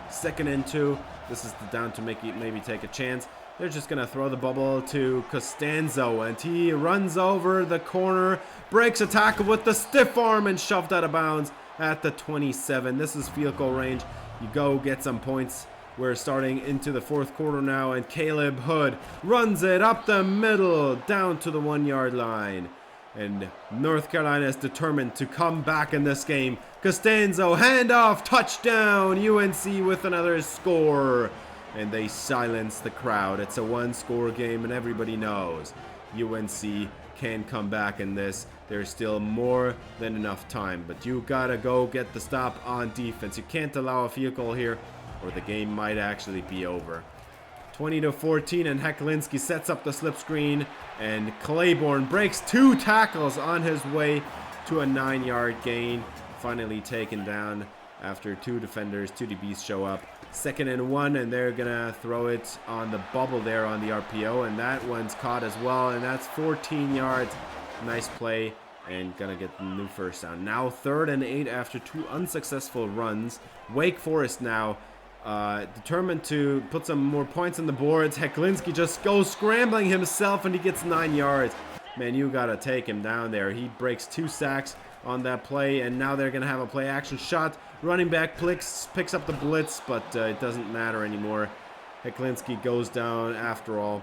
2nd and 2, this is the down to maybe take a chance. They're just going to throw the bubble to Costanzo, and he runs over the corner, breaks a tackle with the stiff arm, and shoved out of bounds at the 27. This is field goal range. You go get some points. We're starting into the 4th quarter now, and Caleb Hood runs it up the middle, down to the 1-yard line. And North Carolina is determined to come back in this game. Costanzo, handoff, touchdown, UNC with another score. And they silence the crowd. It's a 1-score game, and everybody knows UNC can come back in this. There's still more than enough time, but you gotta go get the stop on defense. You can't allow a field goal here, or the game might actually be over. 20-14, and Hecklinski sets up the slip screen, and Claiborne breaks 2 tackles on his way to a 9-yard gain. Finally taken down after 2 defenders, 2 DBs show up. 2nd and 1, and they're gonna throw it on the bubble there on the RPO, and that one's caught as well, and that's 14 yards. Nice play, and gonna get the new 1st down. Now 3rd and 8 after 2 unsuccessful runs. Wake Forest now determined to put some more points on the boards. Hecklinski just goes scrambling himself, and he gets 9 yards. Man, you gotta take him down there. He breaks 2 sacks on that play, and now they're gonna have a play action shot. Running back picks up the blitz, but it doesn't matter anymore. Hecklinski goes down after all,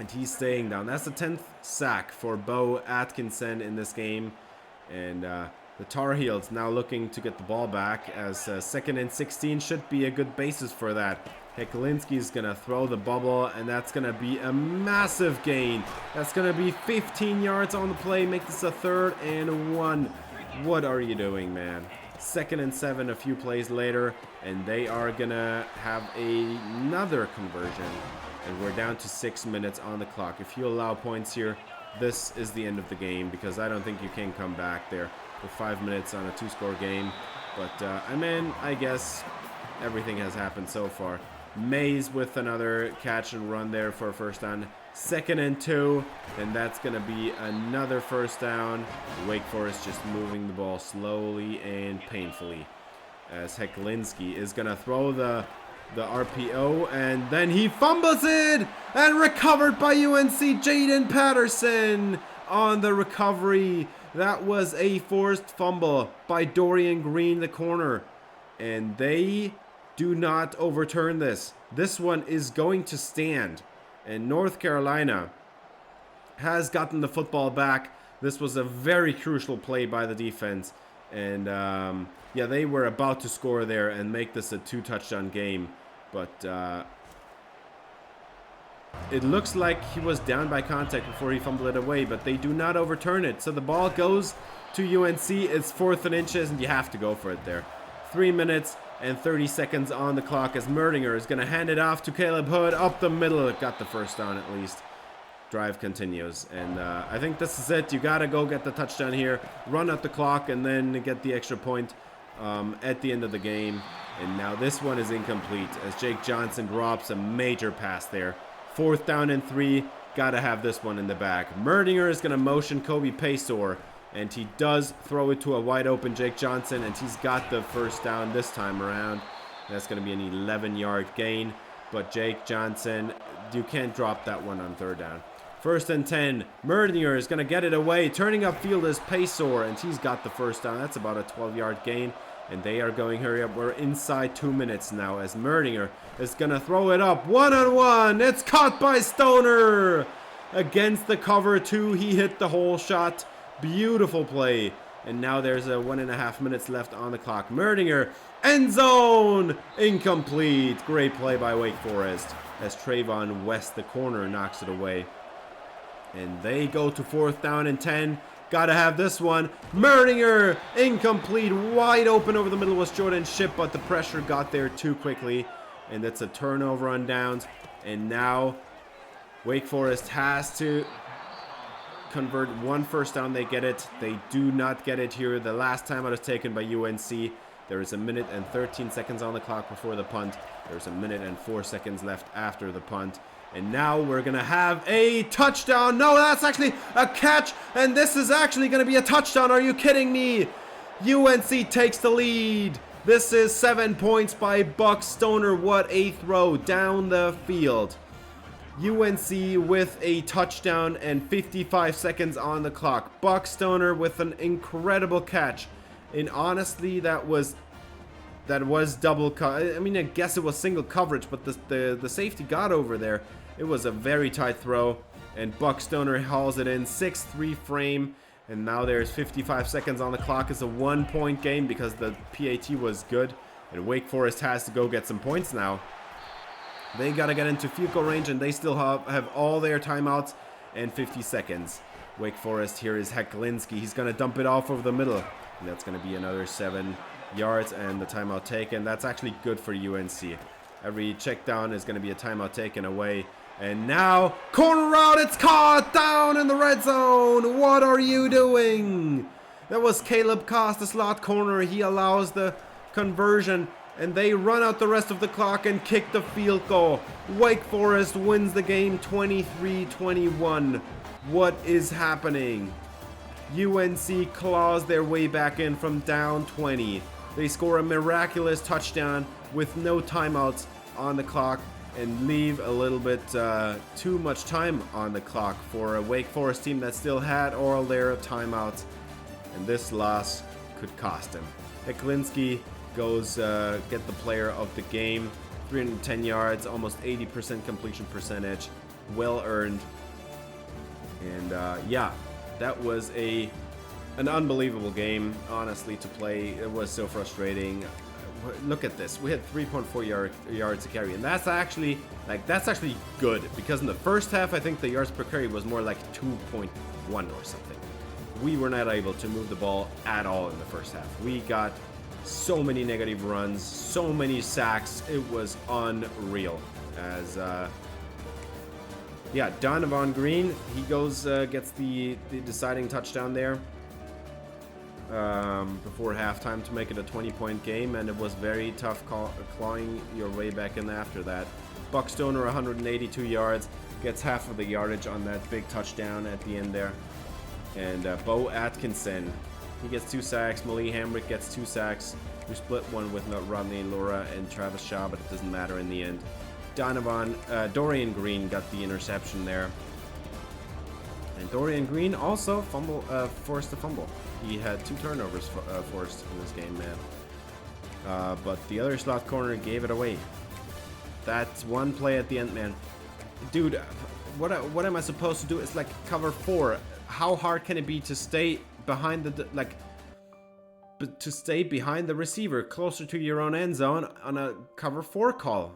and he's staying down. That's the 10th sack for Bo Atkinson in this game, and the Tar Heels now looking to get the ball back, as 2nd and 16 should be a good basis for that. Hecklinski's gonna throw the bubble, and that's gonna be a massive gain. That's gonna be 15 yards on the play, make this a 3rd and 1. What are you doing, man? 2nd and 7 a few plays later, and they are gonna have another conversion, and we're down to 6 minutes on the clock. If you allow points here, this is the end of the game, because I don't think you can come back there with 5 minutes on a 2-score game. But, I mean, I guess everything has happened so far. Mays with another catch and run there for a first down. 2nd and 2, and that's going to be another first down. Wake Forest just moving the ball slowly and painfully, as Heklinski is going to throw the RPO, and then he fumbles it, and recovered by UNC. Jaden Patterson on the recovery. That was a forced fumble by Dorian Green, the corner, and they do not overturn this. This one is going to stand. And North Carolina has gotten the football back. This was a very crucial play by the defense. And, yeah, they were about to score there and make this a 2-touchdown game. But it looks like he was down by contact before he fumbled it away. But they do not overturn it. So the ball goes to UNC. It's 4th and inches, and you have to go for it there. 3 minutes and 30 seconds on the clock as Merdinger is going to hand it off to Caleb Hood up the middle. It got the first down at least. Drive continues, and I think this is it. You got to go get the touchdown here, run out the clock, and then get the extra point at the end of the game. And now this one is incomplete as Jake Johnson drops a major pass there. 4th down and 3. Got to have this one in the back. Merdinger is going to motion Kobe Paysor, and he does throw it to a wide open Jake Johnson, and he's got the first down this time around. That's going to be an 11-yard gain. But Jake Johnson, you can't drop that one on 3rd down. 1st and 10. Merdinger is going to get it away. Turning upfield is Paysor, and he's got the first down. That's about a 12-yard gain. And they are going, hurry up. We're inside 2 minutes now as Merdinger is going to throw it up. 1-on-1. It's caught by Stoner. Against the cover 2. He hit the whole shot. Beautiful play. And now there's 1.5 minutes left on the clock. Merdinger, end zone, incomplete. Great play by Wake Forest as Trayvon West, the corner, knocks it away. And they go to 4th down and 10. Gotta have this one. Merdinger, incomplete. Wide open over the middle was Jordan Shipp, but the pressure got there too quickly. And that's a turnover on downs. And now Wake Forest has to convert 1 first down. They get it. They do not get it here. The last time it was taken by UNC. There is 1 minute and 13 seconds on the clock before the punt. There's 1 minute and 4 seconds left after the punt. And now we're going to have a touchdown. No, that's actually a catch. And this is actually going to be a touchdown. Are you kidding me? UNC takes the lead. This is 7 points by Buck Stoner. What a throw down the field. UNC with a touchdown and 55 seconds on the clock. Buck Stoner with an incredible catch. And honestly, that was double I mean, I guess it was single coverage, but the safety got over there. It was a very tight throw, and Buck Stoner hauls it in. 6-3 frame, and now there's 55 seconds on the clock. It's a 1-point game because the PAT was good, and Wake Forest has to go get some points now. They got to get into field goal range, and they still have all their timeouts and 50 seconds. Wake Forest, here is Heklinski. He's going to dump it off over the middle. And that's going to be another 7 yards, and the timeout taken. That's actually good for UNC. Every check down is going to be a timeout taken away. And now, corner route, it's caught down in the red zone. What are you doing? That was Caleb Koss, the slot corner. He allows the conversion, and they run out the rest of the clock and kick the field goal. Wake Forest wins the game 23-21. What is happening? UNC claws their way back in from down 20. They score a miraculous touchdown with no timeouts on the clock and leave a little bit too much time on the clock for a Wake Forest team that still had all their timeouts. And this loss could cost him. Heklinski goes get the player of the game. 310 yards, almost 80% completion percentage. Well earned. And yeah, that was an unbelievable game, honestly, to play. It was so frustrating. Look at this. We had 3.4 yards to carry, and that's actually good, because in the first half, I think the yards per carry was more like 2.1 or something. We were not able to move the ball at all in the first half. We got so many negative runs, so many sacks. It was unreal. As yeah, Donovan Green, he goes gets the deciding touchdown there. before halftime to make it a 20-point game, and it was very tough clawing your way back in after that. Buck Stoner, 182 yards, gets half of the yardage on that big touchdown at the end there. And Bo Atkinson, he gets 2 sacks. Mali Hamrick gets 2 sacks. We split one with Rodney Laura and Travis Shaw, but it doesn't matter in the end. Dorian Green got the interception there. And Dorian Green also forced a fumble. He had 2 turnovers forced in this game, man. But the other slot corner gave it away. That's one play at the end, man. Dude, what am I supposed to do? It's like cover 4. How hard can it be to stay behind the receiver closer to your own end zone on a cover 4 call?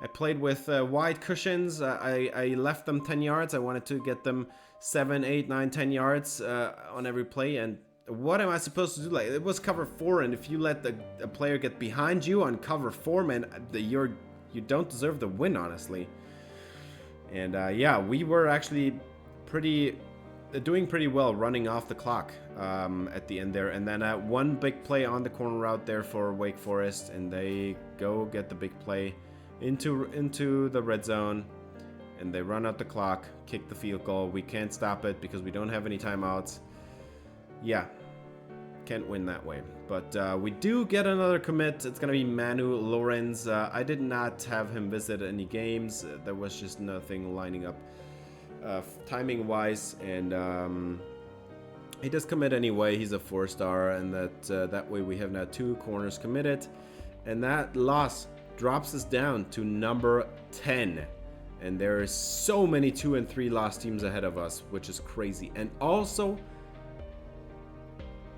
I played with wide cushions. I left them 10 yards. I wanted to get them 7, 8, 9, 10 yards on every play. And what am I supposed to do? Like, it was cover 4, and if you let a player get behind you on cover 4, man, you don't deserve the win, honestly. And yeah, we were actually doing pretty well running off the clock at the end there. And then one big play on the corner route there for Wake Forest, and they go get the big play into the red zone, and they run out the clock, kick the field goal. We can't stop it because we don't have any timeouts. Yeah, can't win that way. But we do get another commit. It's gonna be Manu Lorenz. I did not have him visit any games. There was just nothing lining up timing wise, and he does commit anyway. He's a 4-star, and that way we have now 2 corners committed, and that loss drops us down to number 10. And there is so many 2 and 3 loss teams ahead of us, which is crazy. And also,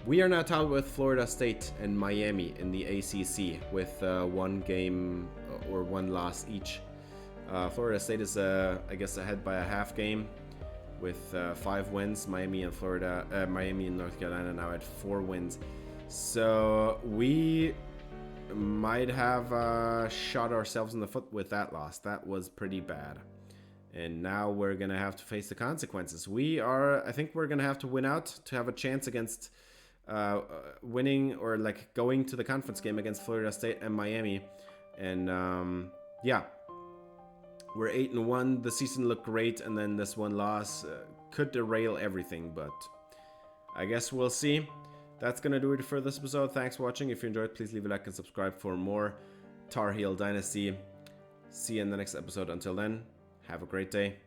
we are now tied with Florida State and Miami in the ACC with 1 game or 1 loss each. Florida State is, I guess, ahead by a half game with 5 wins. Miami and North Carolina now at 4 wins. So we might have shot ourselves in the foot with that loss. That was pretty bad. And now we're going to have to face the consequences. I think we're going to have to win out to have a chance against winning or like going to the conference game against Florida State and Miami. And yeah, we're 8-1. The season looked great, and then this one loss could derail everything, but I guess we'll see. That's gonna do it for this episode. Thanks for watching. If you enjoyed, please leave a like and subscribe for more Tar Heel Dynasty. See you in the next episode. Until then, have a great day.